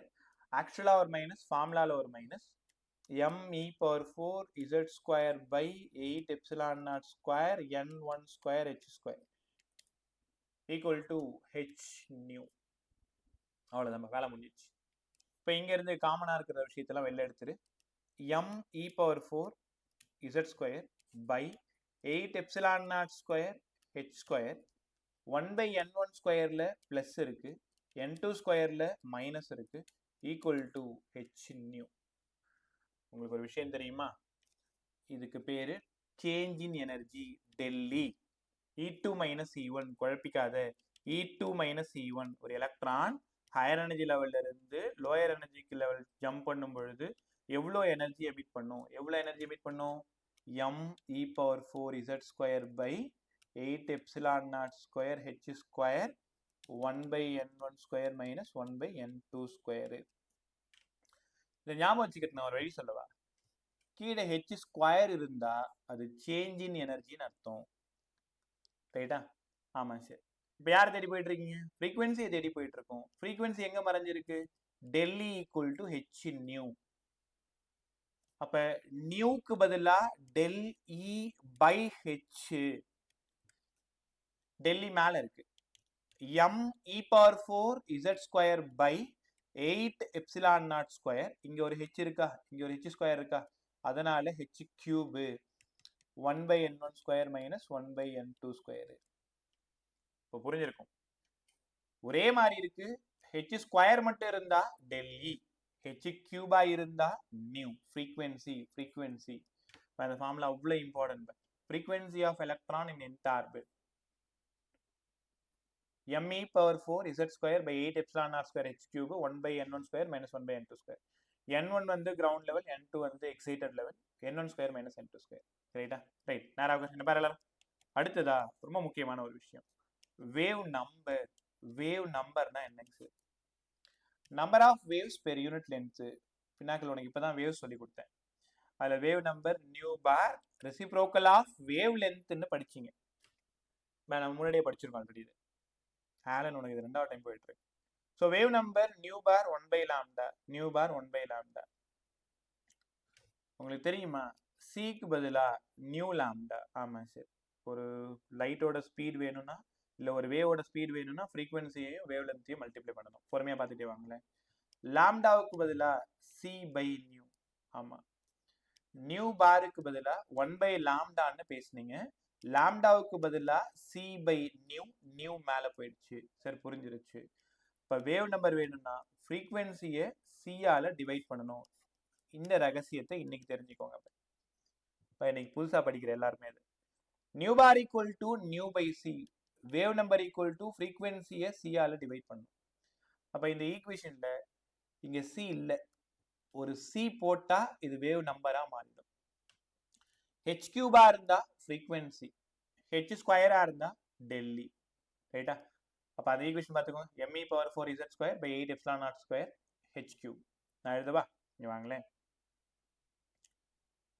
ஆக்சுவலா ஒரு மைனஸ், ஃபார்முலால ஒரு minus. m e⁴ Z²/8 ε0² n1²h² = hν. அவ்வளோதான், வேலை முடிஞ்சிச்சு. இப்போ இங்கேருந்து காமனாக இருக்கிற விஷயத்தெல்லாம் வெளில எடுத்துரு. m e⁴ Z²/8 ε0² h². 1/n1² இருக்கு, n2² இருக்கு, =hν. உங்களுக்கு ஒரு விஷயம் தெரியுமா? இதுக்கு பேரு change in energy Delhi. E2 - E1 குழப்பிக்காத. E2 - E1 ஒரு எலக்ட்ரான் ஹையர் எனர்ஜி லெவல்ல இருந்து லோயர் எனர்ஜிக்கு லெவல் ஜம்ப் பண்ணும் பொழுது எவ்வளோ எனர்ஜி எமிட் பண்ணும்? m e⁴ Z²/8 ε0² h². 1/n1² - 1/n2². இதை ஞாபகம் வச்சுக்கிட்டு நான் ஒரு வழி சொல்லவா? கீழே h² இருந்தா அது சேஞ்ச் இன் எனர்ஜின்னு அர்த்தம். ரைட்டா? ஆமா சார். இப்போ யார் தேடி போயிட்டு இருக்கீங்க? ஃப்ரீக்வன்சியை தேடி போயிட்டு இருக்கோம். ஃப்ரீக்வன்சி எங்க மறைஞ்சிருக்கு? டெல்லி =hν. அப்ப நியூக்கு பதிலா ΔE/h. டெல்லி மேல இருக்கு. m e⁴ Z²/8 ε0². இங்க ஒரு h இருக்கா, இங்க ஒரு h² இருக்கா, அதனால h³ 1/n1² - 1/n2². இப்போ புரிஞ்சிருக்கும். ஒரே மாதிரி இருக்கு. h² மட்டும் இருந்தா டெல்லி, ஹெச் கியூபா இருந்தா நியூ ஃப்ரீக்வன்சி அந்த ஃபார்முலா அவ்வளோ important. Frequency of electron in nth orbit me power 4 z square by 8 epsilon r square h cube 1 by n1 square minus 1 by n2 square. n1 வந்து கிரவுண்ட் லெவல், n2 வந்து excited level, n1 square minus n2 square. ரைட்டா? Right. நேரா என்ன பாருங்க. அடுத்ததா ரொம்ப முக்கியமான ஒரு விஷயம், வேவ் நம்பர்னா என்னங்க sir? Number of waves per unit length. பின்னாக்கள் உனக்கு இப்பதான் வேவ் சொல்லி கொடுத்தேன். அதுல wave number nu bar reciprocal of wave லென்த்னு படிச்சீங்க. நம்ம முன்னாடியே படிச்சிருக்கோம் ஆல்ரெடி. இது ஆலன் உனக்கு இது 2வது டைம் போயிட்டு இருக்கு. So wave number nu bar 1 by lambda, உங்களுக்கு தெரியுமா? சிக்கு பதிலா நியூ லாம்டா. ஆமா சார். ஒரு லைட்டோட ஸ்பீட் வேணும்னா இல்லை ஒரு வேவோட ஸ்பீட் வேணும்னா ஃப்ரீக்வன்சியையும் வேவ் லென்த்தையும் மல்டிப்ளை பண்ணணும். பொறுமையாக பார்த்துட்டே வாங்களேன். லாம்டாவுக்கு பதிலா சி பை நியூ. ஆமாம், நியூ பாருக்கு பதிலா 1 by லாம்டான்னு பேசுனீங்க. லாம்டாவுக்கு பதிலா சி பை நியூ மேல போயிடுச்சு. சரி, புரிஞ்சிருச்சு. இப்போ வேவ் நம்பர் வேணும்னா ஃப்ரீக்வன்சியை சியால டிவைட் பண்ணணும். இந்த ரகசியத்தை இன்னைக்கு தெரிஞ்சுக்கோங்க. இப்போ இன்னைக்கு புதுசாக படிக்கிற எல்லாருமே அது nu bar equal to nu by c, wave number equal to ஃப்ரீக்வன்சியை சியால டிவைட் பண்ணணும். அப்போ இந்த ஈக்குவேஷன்ல இங்க சி இல்லை, ஒரு சி போட்டா இது வேவ் நம்பரா மாறிடும். ஹெச் கியூபா இருந்தா ஃப்ரீக்வன்சி, ஹெச் ஸ்கொயரா இருந்தா டெல்லி. ரைட்டா? அப்ப அந்த ஈக்குவேஷன் பார்த்துக்கோங்க. me power 4 z square by 8 epsilon naught square h cube. நான் எழுதவா? இங்க வாங்களேன்.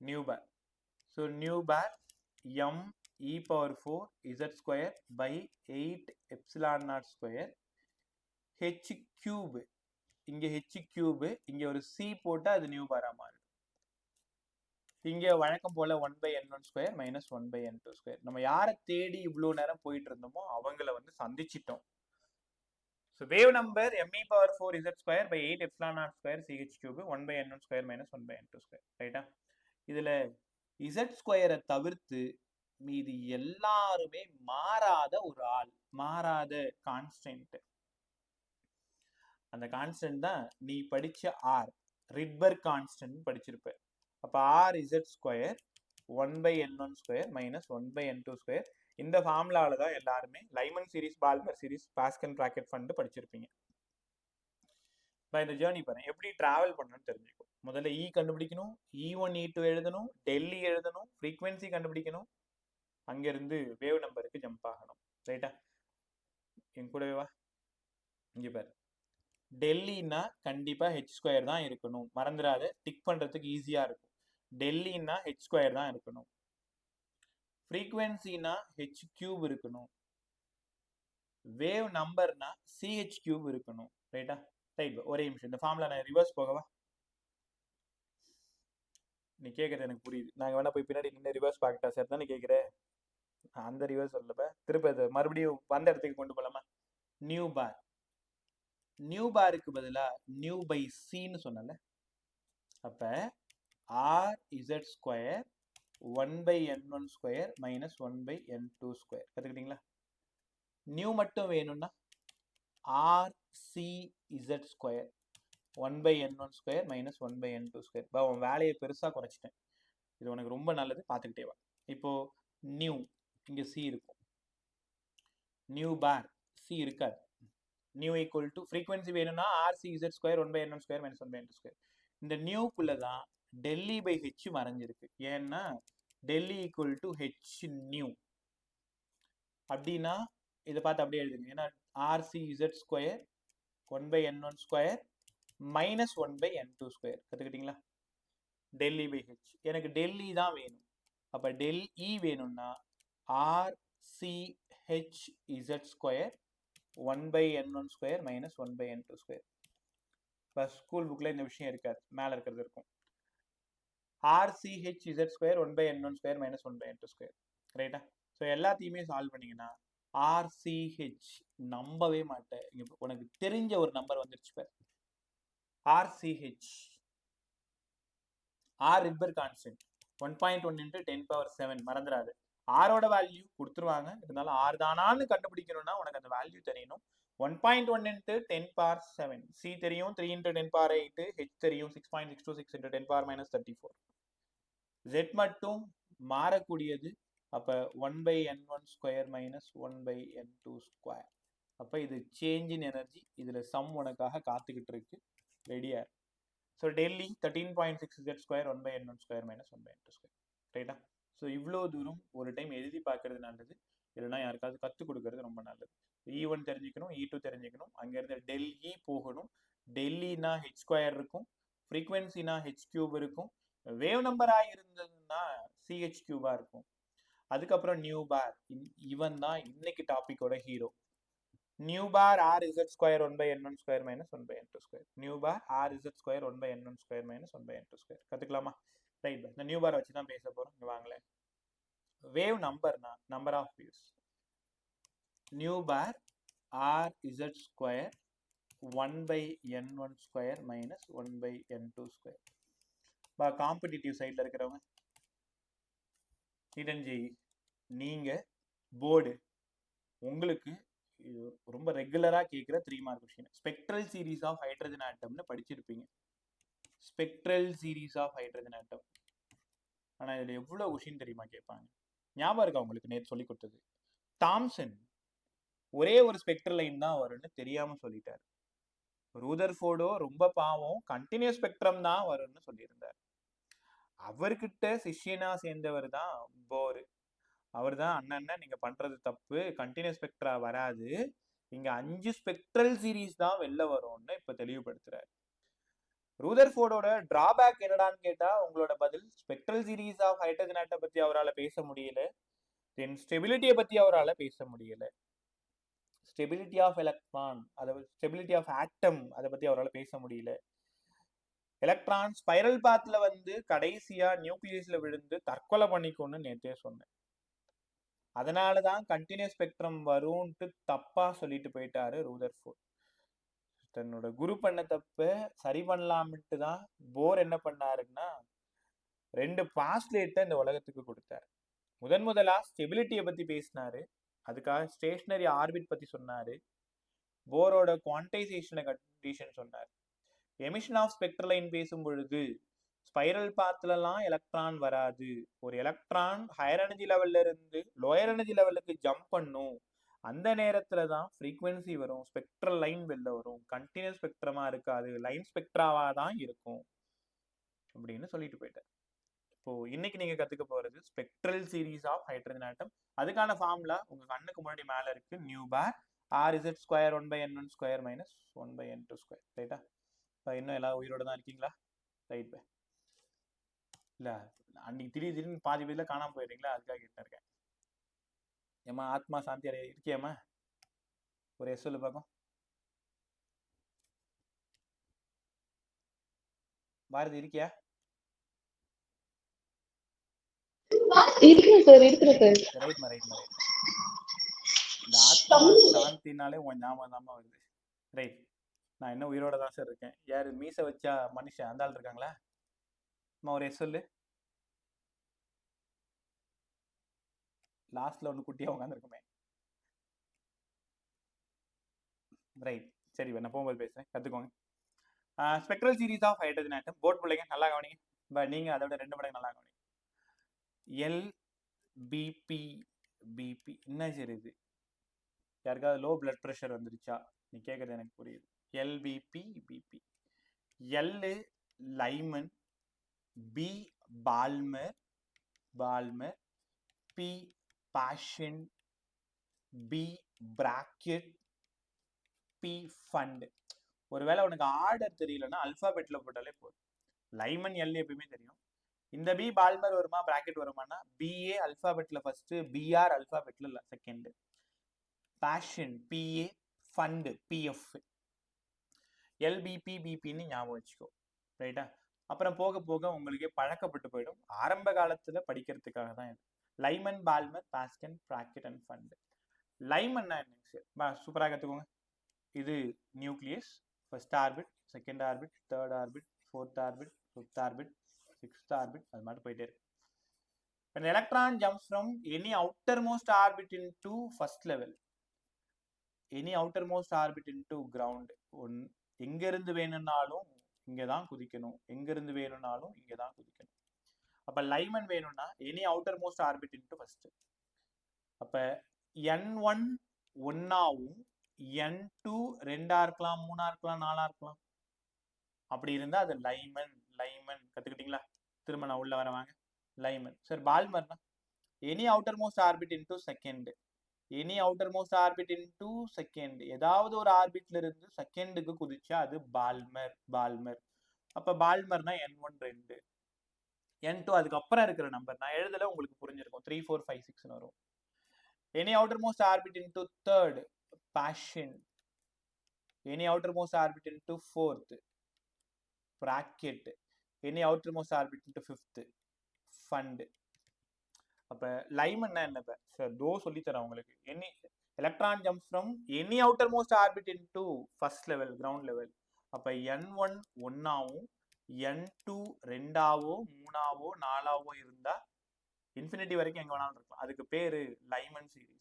Nu bar. So nu bar me power 4 z square by 8 epsilon naught square h cube. இங்க h cube, இங்க ஒரு c போட்டா அது நியூ பாரா மாறும். இங்க வழக்கம் போல 1 by n1 square minus 1 by n2 square. நம்ம யாரை தேடி இவ்வளவு நேரம் போயிட்டு இருந்தோமோ அவங்கள வந்து சந்திச்சிட்டோம். So wave number me power 4 z square by 8 epsilon naught square ch cube 1 by n1 square minus 1 by n2 square. ரைட்டா? இதுல z ஸ்கொயரை தவிர்த்து மீதி எல்லாருமே மாறாத ஒரு ஆள், மாறாத கான்ஸ்டன்ட். அந்த கான்ஸ்டன்ட் தான் நீ படிச்ச ஆர், ரிட்பர்க் கான்ஸ்டன்ட் படிச்சிருப்ப. அப்ப R z square 1 by n1 square minus 1 by n2 square. இந்த ஃபார்முலால தான் எல்லாருமே Lyman series, Balmer series, Pascal Brackett Pfund படிச்சிருப்பீங்க. இப்போ இந்த ஜேர்னி பாருங்க, எப்படி டிராவல் பண்ணணும்னு தெரிஞ்சுக்கும். முதல்ல இ கண்டுபிடிக்கணும், E1 E2 எழுதணும், டெல்லி எழுதணும், ஃப்ரீக்வன்சி கண்டுபிடிக்கணும், அங்கிருந்து வேவ் நம்பருக்கு ஜம்ப் ஆகணும். ரைட்டா? என் கூடவே வா. இங்க பாரு, டெல்லின்னா கண்டிப்பா ஹெச் ஸ்கொயர் தான் இருக்கணும். மறந்துடாத, டிக் பண்றதுக்கு ஈஸியா இருக்கும். டெல்லின்னா ஹெச் ஸ்கொயர் தான் இருக்கணும். ஃப்ரீக்வன்சினா ஹெச் கியூப் இருக்கணும். வேவ் நம்பர்னா சிஹெச் கியூப் இருக்கணும். ரைட்டா? ரைட். ஒரே நிமிஷம், இந்த ஃபார்முலா நான் ரிவர்ஸ் போகவா? நீ கேட்கறது எனக்கு புரியுது. நாங்க வேணா போய் பின்னாடி நின்று ரிவர்ஸ் பார்க்கட்டா சார் தானே கேட்குறேன். அந்த ரிவர்ஸ் சொல்லப்ப திருப்ப அது மறுபடியும் வந்த இடத்துக்கு கொண்டு போலாமா? நியூ பார், நியூ பாருக்கு பதிலா நியூ பை சின்னு சொன்னல. அப்ப R z square 1 by n1 square minus 1 by n2 square. கற்றுக்கிட்டீங்களா? நியூ மட்டும் வேணும்னா R c z square 1 by n1 square minus 1 by n2 square. இப்போ உன் வேலையை பெருசாக குறைச்சிட்டேன். இது உனக்கு ரொம்ப நல்லது, பார்த்துக்கிட்டே வா. இப்போ நியூ, இங்கே சி இருக்கும். நியூ பார் சி இருக்காது. நியூ ஈக்குவல் டு ஃப்ரீக்வன்சி வேணும்னா R c z square 1 by n1 square minus 1 by n2 square. இந்த நியூக்குள்ள தான் டெல்லி பை ஹெச் மறைஞ்சிருக்கு. ஏன்னா del E equal to h nu. அப்படின்னா இதை பார்த்து அப்படியே எழுதுங்க. ஏன்னா R c z square 1 by n1 square minus 1 by n2 square. கற்றுக்கிட்டீங்களா? Del E by h. எனக்கு டெல்லி தான் வேணும். அப்போ டெல் இ வேணும்னா R C H Z square 1 by n1 square minus 1 by n2 square. இப்போ ஸ்கூல் புக்கில் இந்த விஷயம் இருக்காது, மேலே இருக்கிறது இருக்கும். RCH Z square 1 by n1 square minus 1 by n2 square. ரைட்டா? ஸோ எல்லாத்தையுமே சால்வ் பண்ணீங்கன்னா RCH நம்பவே மாட்டேன். உனக்கு தெரிஞ்ச ஒரு நம்பர் வந்துருச்சு பாரு. RCH R Rydberg constant 1.1 into 10 power 7. மறந்துடாது. ஆரோட வேல்யூ கொடுத்துருவாங்க. இருந்தாலும் ஆர் தானான்னு கண்டுபிடிக்கணும்னா உனக்கு அந்த வேல்யூ தெரியணும். 1.1 into 10 power 7. C தெரியும் 3 into 10 power 8. H தெரியும் 6.626 into 10 power minus 34. Z மட்டும் மாறக்கூடியது. அப்ப 1 by n1 square minus 1 by n2 square. அப்ப இது சேஞ்ச் இன் எனர்ஜி. இதுல சம் உனக்காக காத்துக்கிட்டு இருக்கு. ரெடியா. So Delhi 13.6 z square 1 by n1 square minus 1 by n2 square. ரைட்டா? ஸோ இவ்வளோ தூரம் ஒரு டைம் எழுதி பார்க்கறது நல்லது, இல்லைன்னா யாருக்காவது கற்றுக் கொடுக்கறது ரொம்ப நல்லது. E1 தெரிஞ்சுக்கணும், E2 தெரிஞ்சுக்கணும், அங்கேருந்து டெல்லி போகணும். டெல்லினா ஹெச் ஸ்கொயர் இருக்கும், ஃப்ரீக்வன்சினா ஹெச் கியூப் இருக்கும், வேவ் நம்பராக இருந்ததுன்னா சிஹெச் கியூபாக இருக்கும். அதுக்கப்புறம் நியூ பார், இவன் தான் இன்னைக்கு டாபிக்கோட hero. New bar r z square 1 by n1 square minus 1 by n2 square. New bar r z square 1 by n1 square minus 1 by n2 square. கத்துக்கலாமா? ரைட். இந்த நியூ பார் வச்சு தான் பேச போறோம். இங்க வாங்களேன். வேவ் நம்பர்னா number of waves. Nu bar r z square 1 by n1 square minus 1 by n2 square. பா காம்படிட்டிவ் சைட்ல இருக்கிறவங்க இடஞ்சி நீங்க போர்டு உங்களுக்கு ரொம்ப ரெகுலரா கேட்கிற 3 mark question. Spectral series of hydrogen ஆட்டம்னு படிச்சிருப்பீங்க. Spectral series of hydrogen atom. ஆனா இதுல எவ்வளவு கொஸ்டின் தெரியுமா கேட்பாங்க? ஞாபகம் இருக்கா உங்களுக்கு? நேற்று சொல்லி கொடுத்தது. தாம்சன் ஒரே ஒரு ஸ்பெக்ட்ரல் லைன் தான் வரும்னு தெரியாம சொல்லிட்டாரு. ரூதர்ஃபோர்டோ ரொம்ப பாவம், கண்டினியூஸ் ஸ்பெக்ட்ரம் தான் வரும்னு சொல்லியிருந்தார். அவர்கிட்ட சிஷ்யனா சேர்ந்தவர் தான் போர். அவர் தான் அண்ணன் நீங்க பண்றது தப்பு, கண்டினியூஸ் ஸ்பெக்ட்ரா வராது, இங்க 5 ஸ்பெக்ட்ரல் சீரீஸ் தான் வெளில வரும்னு இப்ப தெளிவுபடுத்துறாரு. ரூதர்ஃபோர்டோட டிராபேக் என்னடான்னு கேட்டா உங்களோட பதில் spectral series of hydrogen atom பத்தி அவரால் பேச முடியல, தென் ஸ்டெபிலிட்டியை பத்தி அவரால் பேச முடியல, ஸ்டெபிலிட்டி ஆஃப் எலக்ட்ரான், அதாவது ஸ்டெபிலிட்டி ஆஃப் ஆட்டம் அதை பத்தி அவரால் பேச முடியல. எலக்ட்ரான் ஸ்பைரல் பாத்ல வந்து கடைசியா நியூக்ளியஸ்ல விழுந்து தற்கொலை பண்ணிக்கோன்னு நேற்றே சொன்னேன். அதனாலதான் கண்டினியூஸ் ஸ்பெக்ட்ரம் வரும்ட்டு தப்பா சொல்லிட்டு போயிட்டாரு ரூதர்ஃபோர்ட். தன்னோட குரு பண்ண தப்ப சரி பண்ணலாம்ட்டு தான் போர் என்ன பண்ணாருன்னா 2 பாஸ்லேட்டை இந்த உலகத்துக்கு கொடுத்தாரு. முதலா ஸ்டெபிலிட்டியை பத்தி பேசினாரு, அதுக்காக ஸ்டேஷனரி ஆர்பிட் பத்தி சொன்னாரு, போரோட குவான்டைசேஷன் கண்டிஷன் சொன்னார். எமிஷன் ஆஃப் ஸ்பெக்ட்ரலைன் பேசும் பொழுது ஸ்பைரல் பாத்லலாம் எலக்ட்ரான் வராது, ஒரு எலக்ட்ரான் ஹையர் எனர்ஜி லெவல்ல இருந்து லோயர் எனர்ஜி லெவலுக்கு ஜம்ப் பண்ணும், அந்த நேரத்துல தான் ஃப்ரீக்வன்சி வரும், ஸ்பெக்ட்ரல் லைன் வெளில வரும், கண்டினியூஸ் ஸ்பெக்ட்ரமா இருக்காது, லைன் ஸ்பெக்ட்ராவா தான் இருக்கும் அப்படின்னு சொல்லிட்டு போயிட்டார். இப்போ இன்னைக்கு நீங்க கத்துக்க போறது spectral series of hydrogen atom. அதுக்கான ஃபார்முலா உங்க கண்ணுக்கு முன்னாடி மேல இருக்கு. Nu bar r z square 1 by n1 square minus 1 by n2 square. ரைட்டா? இன்னும் எல்லாரும் உயிரோட தான் இருக்கீங்களா? ரைட். இல்ல அன்னைக்கு திடீர்னு பாதி பேர்ல காணாம போயிடுறீங்களா, அதுக்காக கேட்டு இருக்கேன். ஏமா ஆத்மா சாந்தி அடைய இருக்கியாமா? ஒரு எஸ் சொல்லு பார்க்கும். பாரதி இருக்கியா? இந்த ஆத்மா சாந்தினாலே உங்க ஞாபகம் தான் வருது. ரைட். நான் என்ன உயிரோட தான் சார் இருக்கேன். யாரு மீச வச்சா மனுஷன் அந்த ஆள் இருக்காங்களா? ஒரு எஸ் சொல்லு. லாஸ்ட்ல ஒன்று குட்டியா உட்காந்துருக்குமே. ரைட். சரி, நான் போகும்போது பேசுறேன், கத்துக்கோங்க. Spectral series of hydrogen atom. Board பிள்ளைங்க நல்லா கவனிங்க. நீங்க அதோட 2 மடங்கு நல்லா கவனிங்க. LBP BP என்ன செய்யுது? யாருக்காவது லோ பிளட் ப்ரெஷர் வந்துருச்சா? நீ கேட்கறது எனக்கு புரியுது. LBP BP. L Lyman, B Balmer P passion, B bracket, P fund. ஒருவேளை உனக்கு ஆர்டர் தெரியலன்னா அல்பாபெட்ல போட்டாலே போதும். லைமன் எல் எப்பயுமே தெரியும். இந்த பி பால்மர் வருமா, பிராக்கெட் வருமானா பிஏ அல்பாபெட்ல ஃபர்ஸ்ட், பிஆர் அல்பாபெட்ல second, Paschen PA, Pfund PF, LBP பிபின்னு ஞாபகம் வச்சுக்கோ. ரைட்டா? அப்புறம் போக போக உங்களுக்கே பழக்கப்பட்டு போயிடும். ஆரம்ப காலத்துல படிக்கிறதுக்காக தான் இது. லைமன், பால்மர், பாஸ்கன், பிராக்கெட் அண்ட் ஃபண்ட். லைமன்னா என்ன? சூப்பராக கற்றுக்கோங்க. இது nucleus, first orbit, second orbit, third orbit, fourth orbit, fifth orbit, sixth orbit, அது மட்டும் போயிட்டே இருக்கு. When electron jumps from any outermost orbit into first level, any outer most orbit into ground. எங்க இருந்து வேணும்னாலும் இங்க தான் குதிக்கணும், எங்க இருந்து வேணும்னாலும் இங்க தான் குதிக்கணும். அப்ப லைமன் வேணும்னா any outer most orbit into first. அப்ப n1 ஒன்னாவும் n2 2 இருக்கலாம், 3 இருக்கலாம், 4 இருக்கலாம். அப்படி இருந்தா அது லைமன். லைமன் கத்துக்கிட்டீங்களா? திரும்ப நான் உள்ள வரவாங்க. லைமன். சார் பால்மர்னா any outer most orbit into second. Any outer most orbit into second. ஏதாவது ஒரு ஆர்பிட்ல இருந்து செகண்டுக்கு குதிச்சா அது பால்மர். பால்மர். அப்ப பால்மர்னா n1 2, n2 அதுக்கப்புறம் இருக்கிற நம்பர் நான் எழுதல, உங்களுக்கு புரிஞ்சிருக்கும். 3 4 5 6 வரும். Any outer most orbit into third, passion. Any outer most orbit into fourth, bracket. Any outer most orbit into fifth, fund. அப்ப லைமன்னா என்ன? சார் தோ சொல்லி தரேன் உங்களுக்கு. Any electron jump from any outer most orbit into first level, ground level. அப்ப n1 ஒன்னாவும் n2 2ஆவோ 3ஆவோ 4ஆவோ இருந்தா infinity வரைக்கும் எங்க வேணாலும் இருக்கலாம். அதுக்கு பேரு லைமன் சீரிஸ்.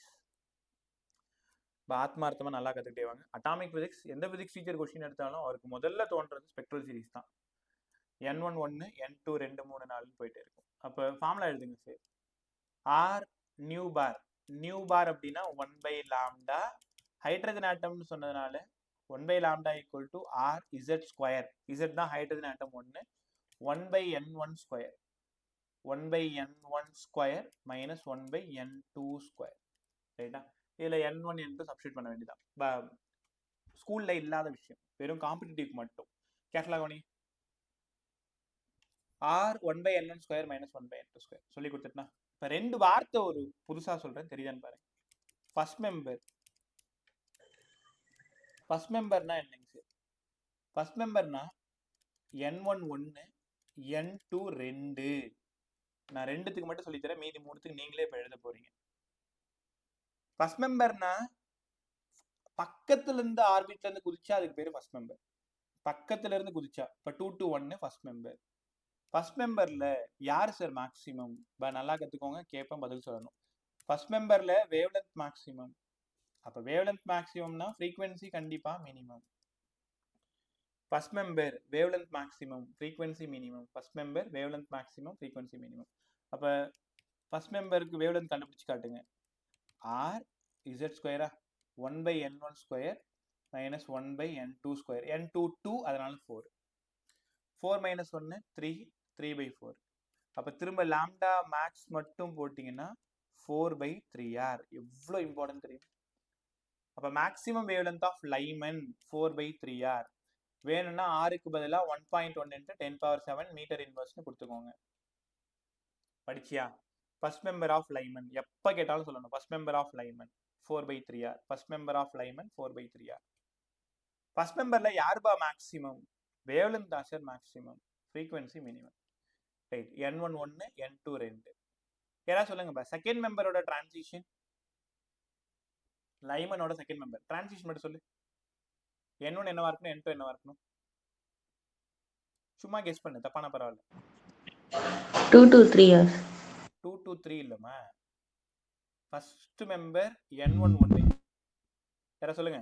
ஆத்மார்த்தமா நல்லா கத்துக்கிட்டே வாங்க. அட்டாமிக் பிசிக்ஸ் எந்த பிசிக்ஸ் டீச்சர் கொஸ்டின் எடுத்தாலும் அவருக்கு முதல்ல தோன்றது ஸ்பெக்ட்ரல் சீரிஸ் தான். n1 1, n2 2 3 4 போயிட்டே இருக்கும். அப்ப ஃபார்முலா எழுதுங்க sir. R nu bar. Nu bar அப்படின்னா 1 by lambda. ஹைட்ரஜன் ஆட்டம்னு சொன்னதுனால 1 by lambda equal to r z square. z தான் hydrogen atom 1. 1 by n1 square. 1 by n1 square minus 1 by n2 square. ரைட்டா? இதுல n1 n2 substitute பண்ண வேண்டியதான். ஸ்கூல்ல இல்லாத விஷயம், வெறும் காம்படிட்டிவ் மட்டும். கேர்ஃபுல்லா கவனி. r 1 by n1 square minus 1 by n2 square சொல்லி கொடுத்துட்டா. இப்ப ரெண்டு வார்த்தை ஒரு புதுசா சொல்றேன், தெரியுதான்னு பாருங்க. First member. ஃபர்ஸ்ட் மெம்பர்னா என்னங்க சார்? First மெம்பர்னா n1 1, n2 2. நான் ரெண்டுத்துக்கு மட்டும் சொல்லித்தரேன், மீதி மூணுத்துக்கு நீங்களே இப்ப எழுத போறீங்க. ஃபர்ஸ்ட் மெம்பர்னா பக்கத்துல இருந்து ஆர்பிட்ல இருந்து குதிச்சா அதுக்கு பேரு ஃபர்ஸ்ட் மெம்பர். பக்கத்துல இருந்து குதிச்சா இப்ப 2 to 1 ஃபர்ஸ்ட் மெம்பர். ஃபர்ஸ்ட் மெம்பர்ல யார் சார் மேக்ஸிமம்? நல்லா கத்துக்கோங்க, கேட்பேன், பதில் சொல்லணும். ஃபர்ஸ்ட் மெம்பர்ல வேவ்லென்த் மேக்ஸிமம். அப்ப வேவ்லென்த் மேக்ஸிமம்னா ஃப்ரீக்வன்சி கண்டிப்பா minimum. First member wavelength maximum, frequency minimum. First member wavelength maximum, frequency minimum. அப்ப ஃபர்ஸ்ட் மெம்பருக்கு வேவ்லென்த் கண்டுபிடிச்சு காட்டுங்க. r z ஸ்கொயரா 1 by n1 square minus 1 by n2 square. n2 2, அதனால 4. 4 minus 1 3, 3 by 4. அப்ப திரும்ப லாம்டா மேக்ஸ் மட்டும் போட்டீங்கன்னா 4 by 3r. எவ்வளவு இம்பார்ட்டன்ட் தெரியும்? அப்ப maximum wavelength of Lyman 4 by 3r. வேணும்னா ஆருக்கு பதிலா 1.1 into 10⁻7 மீட்டர் இன்வர்ஸ்னு கொடுத்துக்கோங்க. படிச்சியா? ஃபர்ஸ்ட் மெம்பர் ஆஃப் லைமன் எப்ப கேட்டாலும் சொல்லணும். First member of Lyman 4 by 3r. First member of Lyman 4 by 3r. First மெம்பர்ல யாருபா மேக்ஸிமம்? வேவ்லென்த் தான் sir maximum, frequency minimum. Right. n1 1, n2 2. யாராவது சொல்லுங்க. செகண்ட் மெம்பரோட டிரான்சிஷன், லைமனோட செகண்ட் மெம்பர் டிரான்சிஷன் மட்டும் சொல்லு. n1 என்னவா இருக்கணும், n2 என்னவா இருக்கணும்? சும்மா கெஸ் பண்ணு, தப்பான பரவாயில்ல. 2 to 3 years. 2 to 3 இல்லமா. First member n1 1. யாராவது சொல்லுங்க.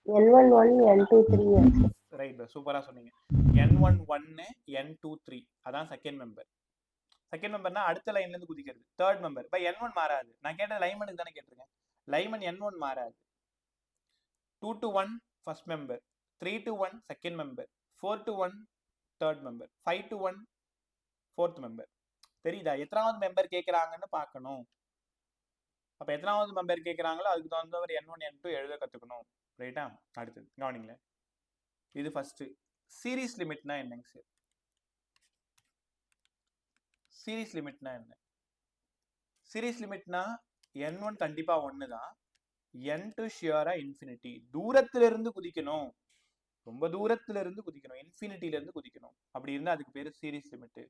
N1 1, N2 3 years. ரைட், சூப்பரா சொன்னீங்க. n1 1, n2 3 அதான் செகண்ட் மெம்பர். செகண்ட் மெம்பர்னா அடுத்த லைன்ல இருந்து குதிக்கிறது. தேர்ட் மெம்பர் பை n1 மாறாது. நான் கேட்டது லைமனுக்கு தானே கேட்டிருக்கேன். லைமன் n1 மாறாது. 2 to 1 first member, 3 to 1 second member, 4 to 1 third member, 5 to 1 fourth member. தெரியுதா? எத்தனாவது மெம்பர் கேட்கறாங்கன்னு பார்க்கணும். அப்ப எத்தனாவது மெம்பர் கேட்கறாங்களோ அதுக்கு தகுந்தவர் n1 n2 எழுத கத்துக்கணும். ரைட்டா? அடுத்தது கவனிங்களேன். இது ஃபர்ஸ்ட். சீரிஸ் லிமிட்னா என்னங்க சார்? சீரிஸ் லிமிட்னா என்ன? சீரிஸ் லிமிட்னா n1 கண்டிப்பா 1 தான், n2 ஷியரா இன்ஃபினிட்டி. தூரத்துல இருந்து குதிக்கணும், ரொம்ப தூரத்துல இருந்து குதிக்கணும், இன்ஃபினிட்டில இருந்து குதிக்கணும். அப்படி இருந்தா அதுக்கு பேரு சீரிஸ் லிமிட்.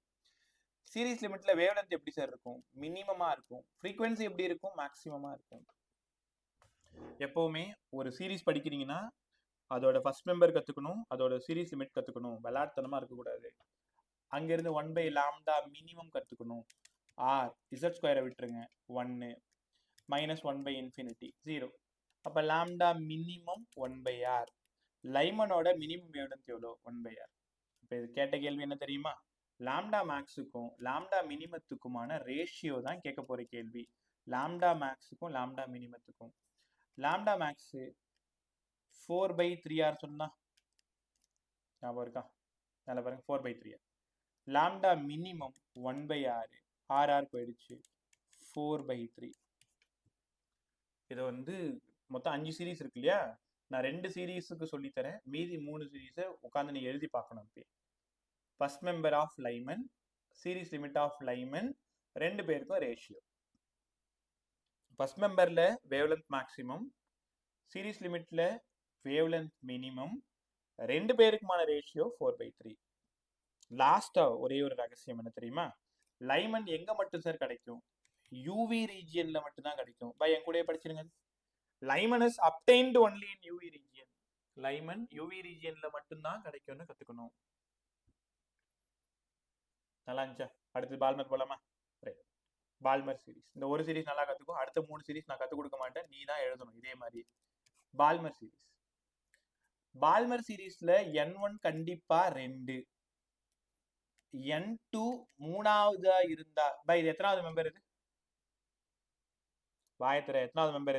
சீரிஸ் லிமிட்ல வேவ்லென்த் எப்படி சார் இருக்கும்? மினிமமா இருக்கும். ஃப்ரீக்வன்சி எப்படி இருக்கும்? மேக்ஸிமமா இருக்கும். எப்பவுமே ஒரு சீரிஸ் படிக்கிறீங்கன்னா அதோட ஃபர்ஸ்ட் மெம்பர் கத்துக்கணும், அதோட சீரிஸ் லிமிட் கத்துக்கணும். விளையாட்டுத்தனமா இருக்கக்கூடாது. அங்கிருந்து 1 by lambda மினிமம் கத்துக்கணும். r z ஸ்கொயரை விட்டுருங்க 1. minus 1 by infinity 0. அப்போ lambda minimum 1 by r. லைமனோட மினிமம் வேவ்லென்த் எவ்வளோ 1 by r. இப்போ இது கேட்ட கேள்வி என்ன தெரியுமா, லாம்டா மேக்ஸுக்கும் லாம்டா மினிமத்துக்குமான ரேஷியோ தான் கேட்க போற கேள்வி. லாம்டா மேக்ஸுக்கும் லாம்டா மினிமத்துக்கும். லாம்டா மேக்ஸு 4/3r சொன்னா ஞாபகம் இருக்கா? நல்ல பாருங்க 4/3r. Lambda minimum 1/r, RR போயிடுச்சு 4/3. இதை வந்து மொத்தம் 5 சீரீஸ் இருக்கு இல்லையா, நான் 2 சீரீஸுக்கு சொல்லித்தரேன், மீதி 3 சீரீஸை உட்காந்து நீ எழுதி பார்க்கணும். First member of Lyman, series limit of Lyman, 2 பேருக்கும் ரேஷியோ. ஃபர்ஸ்ட் மெம்பர்ல வேவ்லென்த் மேக்ஸிமம், சீரீஸ் லிமிட்ல வேவ்லென்த் மினிமம், 2 பேருக்குமான ரேஷியோ 4/3. லாஸ்டா ஒரே ஒரு ரகசியம் என்ன தெரியுமா, லைமன் எங்க மட்டும் சார் கிடைக்கும், யூவி ரீஜியன்ல மட்டும் தான் கிடைக்கும். பை என் கூட படிச்சிருங்க. Lyman is obtained only in UV region. Lyman UV ரீஜியன்ல மட்டும் தான் கிடைக்கும்னு கத்துக்கணும். நல்லா இருந்துச்சா? அடுத்து பால்மர் போலாமா? பால்மர் சீரிஸ், இந்த ஒரு சீரிஸ் நல்லா கத்துக்கும், அடுத்த 3 சீரிஸ் நான் கத்துக் கொடுக்க மாட்டேன், நீ தான் எழுதணும் இதே மாதிரி. பால்மர் சீரிஸ், பால்மர் சீரிஸ்ல n1 கண்டிப்பா 2, n2 மூணாவதா இருந்தா, பை இது எத்தனாவது மெம்பர், இது வாயத்திர எத்தனாவது மெம்பர்,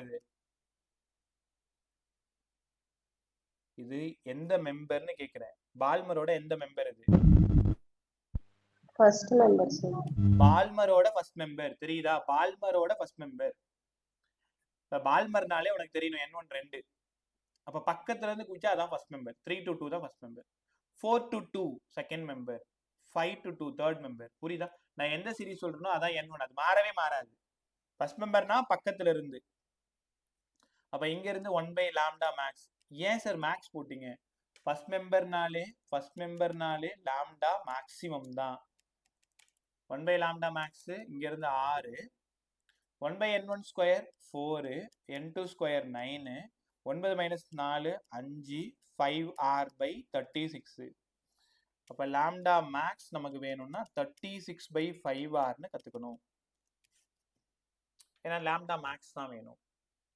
இது எந்த மெம்பர்னு கேக்குறேன். பால்மரோட எந்த மெம்பர் இது? First member sir. பால்மரோட ஃபர்ஸ்ட் மெம்பர் தெரியுதா? பால்மரோட ஃபர்ஸ்ட் மெம்பர். இப்ப பால்மர்னாலே உனக்கு தெரியணும் n1 2. அப்ப பக்கத்துல இருந்து குச்சா அதான் ஃபர்ஸ்ட் மெம்பர். 3 to 2 தான் first member, 4 to 2 second member, 5 to 2 third member. புரியுதா? நான் எந்த சீரிஸ் சொல்றேனோ அதான் n1, அது மாறவே மாறாது. ஃபர்ஸ்ட் மெம்பர்னா பக்கத்துல இருந்து. அப்ப இங்க இருந்து 1 by lambda max. ஏன் சார் மேக்ஸ் போட்டீங்க? ஃபர்ஸ்ட் மெம்பர்னாலே லாம்டா மேக்ஸிமம் தான். 1 by lambda max இங்க இருந்து 6, 1 by n1 square 4, n2 square 9, 9 minus 4 5, 5r by 36. அப்ப லாம்டா மேக்ஸ் நமக்கு வேணும்னா 36/5r கத்துக்கணும். ஏன்னா லாம்டா மேக்ஸ் தான் வேணும்,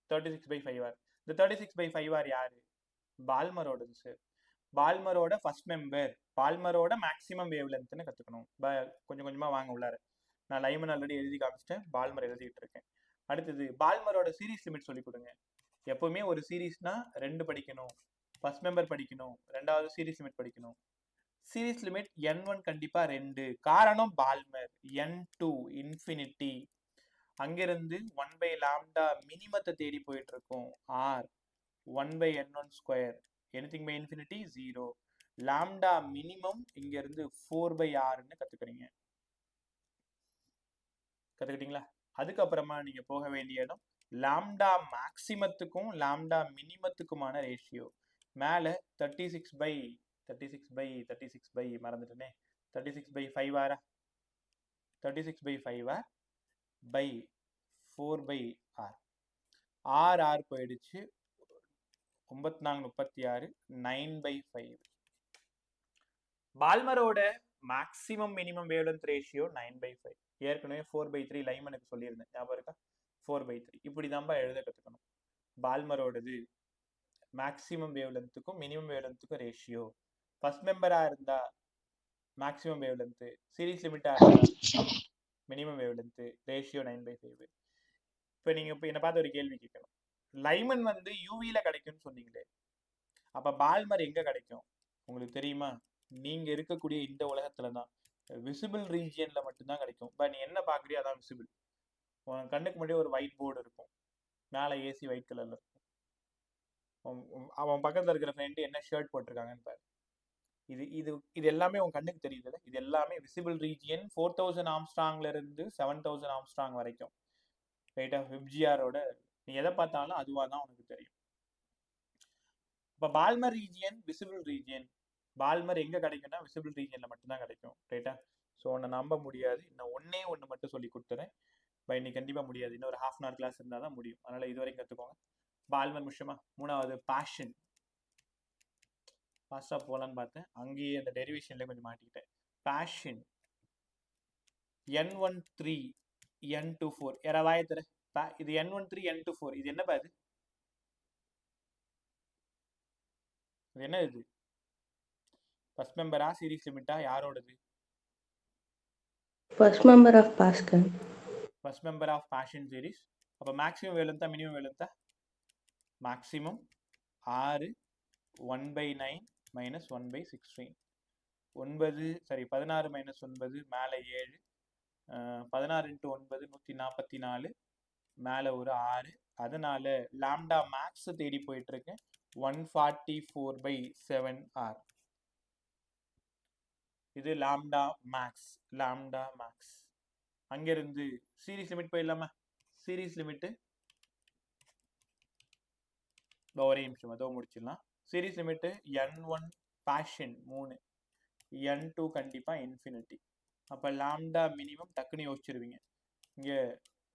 36/5r. இந்த 36/5r யாரு? பால்மரோடது சார். பால்மரோட ஃபர்ஸ்ட் மெம்பர், பால்மரோட மேக்ஸிமம் வேவ்லென்த்னு கத்துக்கணும். கொஞ்சம் கொஞ்சமா வாங்க உள்ளார. நான் லைமன் ஆல்ரெடி எழுதி காமிச்சிட்டேன், பால்மர் எழுதிட்டு இருக்கேன். அடுத்தது பால்மரோட சீரிஸ் லிமிட் சொல்லி கொடுங்க. எப்பவுமே ஒரு சீரீஸ்னா 2 படிக்கணும், ஃபர்ஸ்ட் மெம்பர் படிக்கணும், ரெண்டாவது சீரிஸ் லிமிட் படிக்கணும். சீரிஸ் லிமிட் n1 கண்டிப்பா 2, காரணம் பால்மர். n2 இன்ஃபினிட்டி, அங்கிருந்து 1 by lambda மினிமத்தை தேடி போயிட்டு இருக்கும், r 1 by n1 square, anything by infinity 0. Lambda minimum இங்க இருந்து 4/r கத்துக்கிறீங்க. கத்துக்கிட்டீங்களா? அதுக்கப்புறமா நீங்க போக வேண்டிய இடம் லாம்டா மேக்ஸிமத்துக்கும் லாம்டா மினிமத்துக்குமான ரேஷியோ. மேல 36/36 மறந்துட்டேனே, 36/5r, 36/5r by 4/r. r போயிடுச்சு 9×4 36, 9/5. பால்மரோட மேக்ஸிமம் மினிமம் வேவ்லென்த் ரேஷியோ 9/5. ஏற்கனவே 4/3 லைமனுக்கு சொல்லியிருந்தேன், ஞாபகம் இருக்கா? 4/3. இப்படிதான்பா எழுத கத்துக்கணும். பால்மரோடது மேக்ஸிமம் வேவ்லென்த்துக்கும் மினிமம் வேவ்லென்த்துக்கும் ரேஷியோ. ஃபர்ஸ்ட் மெம்பரா இருந்தா மேக்ஸிமம் வேவ்லென்த், சீரிஸ் லிமிட்டா இருந்தா மினிமம் வேவ்லென்த், ரேஷியோ 9/5. இப்போ நீங்க இப்போ என்ன பார்த்து ஒரு கேள்வி கேட்கணும், லைமன் வந்து யூவில கிடைக்கும்னு சொன்னீங்களே, அப்ப பால்மர் எங்க கிடைக்கும் உங்களுக்கு தெரியுமா? நீங்க இருக்கக்கூடிய இந்த உலகத்துல தான், விசிபிள் ரீஜியன்ல மட்டும்தான் கிடைக்கும். பட் நீ என்ன பாக்குறியோ அதான் விசிபிள். உன் கண்ணுக்கு முன்னாடி ஒரு ஒயிட் போர்டு இருக்கும், மேல ஏசி ஒயிட் கலர்ல இருக்கும். அவன் பக்கத்துல இருக்கிற ஃப்ரெண்டு என்ன ஷர்ட் போட்டிருக்காங்கன்னு பாரு. இது இது இது எல்லாமே உன் கண்ணுக்கு தெரியுதுல்ல, இது எல்லாமே விசிபிள் ரீஜியன். 4000 ஆம்ஸ்ட்ராங்ல இருந்து 7000 ஆம்ஸ்ட்ராங் வரைக்கும் ரைட் ஆஃப் வெப்ஜிஆரோட நீ எதை பார்த்தாலும் அதுவா தான் உனக்கு தெரியும். இப்போ Balmer region visible region. Balmer எங்க கிடைக்கும்னா விசிபிள் ரீஜியன்ல மட்டும்தான் கிடைக்கும், ரைட்டா? ஸோ உன்னை நம்ப முடியாது, இன்னும் ஒன்று மட்டும் சொல்லி கொடுத்துறேன். பை இன்னைக்கு கண்டிப்பா முடியாது, இன்னும் ஒரு ½ hour கிளாஸ் இருந்தால் தான் முடியும். அதனால இது வரைக்கும் கற்றுக்கோங்க. பால்மர் முக்கியமா. மூணாவது பேஷன். ஃபாஸ்டா போகலான்னு பார்த்தேன், அங்கேயே அந்த டெரிவேஷன்ல கொஞ்சம் மாட்டிக்கிட்டேன். Fashion n1 3 n2 4. யாராவது வாய தர இது N13 N24 இது என்னப்பா இது என்ன இது ஃபர்ஸ்ட் மெம்பரா சீரிஸ் லிமிட்டா யாரோடது First member of Pascal. First member of Paschen series அப்போ மேக்ஸிமம் வேலுந்தா மினிமம் வேலுந்தா மேக்ஸிமம் 6 1/9 மைனஸ் 1/16 16 மைனஸ் 9 மேலே 7 16 × 9 144 மேலே ஒரு 6 அதனால லாம்டா மேக்ஸ் தேடி போயிட்டு இருக்கு 144/7R இது லாம்டா மேக்ஸ் அங்கிருந்து சீரிஸ் லிமிட் போயிடலாமா சீரிஸ் லிமிட் ஒரே நிமிஷம் அதோ முடிச்சிடலாம் series limit N1 fashion 3 N2 கண்டிப்பா இன்ஃபினிட்டி அப்போ லாம்டா மினிமம் டக்குன்னு யோசிச்சிருவீங்க இங்கே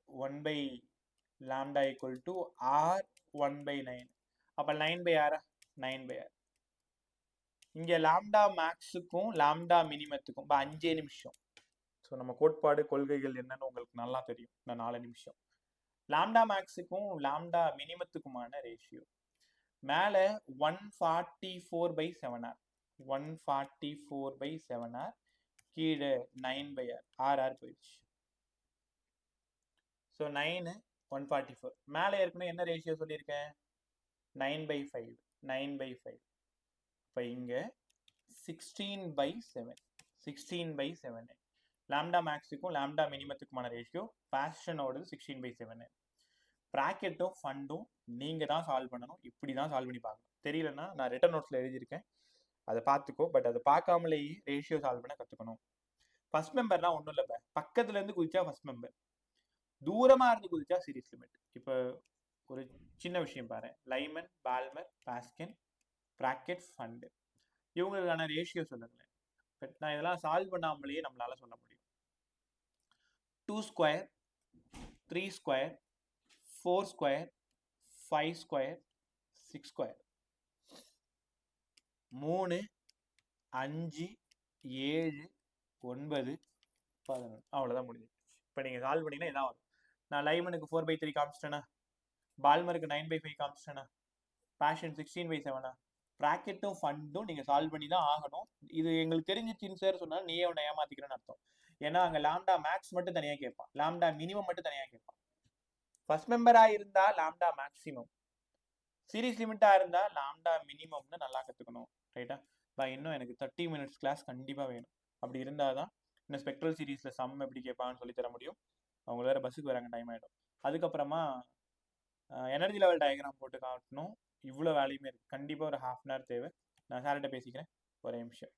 1/λ ஈக்குவல் டு R 1/9 அப்போ 9/R 9/R இங்கே லாம்டா மேக்ஸுக்கும் லாம்டா மினிமத்துக்கும் 5 நிமிஷம் ஸோ நம்ம கோட்பாடு கொள்கைகள் என்னன்னு உங்களுக்கு நல்லா தெரியும் இந்த 4 நிமிஷம் லாம்டா மேக்ஸுக்கும் லாம்டா மினிமத்துக்குமான ரேஷியோ மேலே 144/7R 144/7R கீழே 9/R RR போயிடுச்சு ஸோ 9 144 மேலே ஏற்கனவே என்ன ரேஷியோ சொல்லியிருக்கேன் 9/5 9/5 இப்போ இங்கே 16/7 லாம்டா மேக்ஸுக்கும் லாம்டா மினிமத்துக்குமான ரேஷியோ பேஷனோடது 16/7 ப்ராக்கெட்டும் ஃபண்டும் நீங்கள் தான் சால்வ் பண்ணணும் இப்படி தான் சால்வ் பண்ணி பார்க்கணும் தெரியலன்னா நான் ரிட்டன் நோட்ஸில் எழுதியிருக்கேன் அதை பார்த்துக்கோ பட் அதை பார்க்காமலேயே ரேஷியோ சால்வ் பண்ண கற்றுக்கணும் ஃபர்ஸ்ட் மெம்பர்னா ஒன்றும் இல்லை பக்கத்துலேருந்து குதிச்சா ஃபர்ஸ்ட் மெம்பர் தூரமாக இருந்து குதிச்சா சீரிஸ் லிமிட் இப்போ ஒரு சின்ன விஷயம் பாரு லைமன் பால்மர் பாஸ்கன் ப்ராக்கெட் ஃபண்டு இவங்களுக்கான ரேஷியோ சொல்லுங்களேன் பட் நான் இதெல்லாம் சால்வ் பண்ணாமலேயே நம்மளால சொல்ல முடியும் 2 square 3 square 4 square 5 square 6 square 3 5 7 9 11 அவ்வளோதான் முடிஞ்சு இப்போ நீங்கள் சால்வ் பண்ணிங்கன்னா இதான் வரும் நான் லைமனுக்கு 4/3 காமிச்சிட்டேனா பால்மருக்கு 9/5 காமிச்சிட்டேனா பேஷன் 16/7 ப்ராக்கெட்டும் ஃபண்டும் நீங்கள் சால்வ் பண்ணி தான் ஆகணும் இது எங்களுக்கு தெரிஞ்சிச்சின்னு சார் சொன்னால் நீயே அவனை ஏமாத்திக்கிறேன்னு அர்த்தம் ஏன்னா அங்கே லாம்டா மேக்ஸ் மட்டும் தனியாக கேட்பான் லாம்டா மினிமம் மட்டும் தனியாக கேட்பான் ஃபர்ஸ்ட் மெம்பராக இருந்தால் லாம்டா மேக்ஸிமம் சீரிஸ் லிமிட்டாக இருந்தால் லாம்டா மினிமம்னு நல்லா கற்றுக்கணும் ரைட்டா இன்னும் எனக்கு 30 மினிட்ஸ் கிளாஸ் கண்டிப்பாக வேணும் அப்படி இருந்தால் தான் இன்னும் ஸ்பெக்ட்ரல் சீரீஸில் சம் எப்படி கேட்பான்னு சொல்லி தர முடியும் அவங்க வேறு பஸ்ஸுக்கு வராங்க டைம் ஆகிடும் அதுக்கப்புறமா எனர்ஜி லெவல் டயக்ராம் போட்டு காட்டணும் இவ்வளோ வேலையுமே இருக்குது கண்டிப்பாக ஒரு 1/2 அன் ஹவர் தேவை நான் சார்கிட்ட பேசிக்கிறேன் ஒரே நிமிஷம்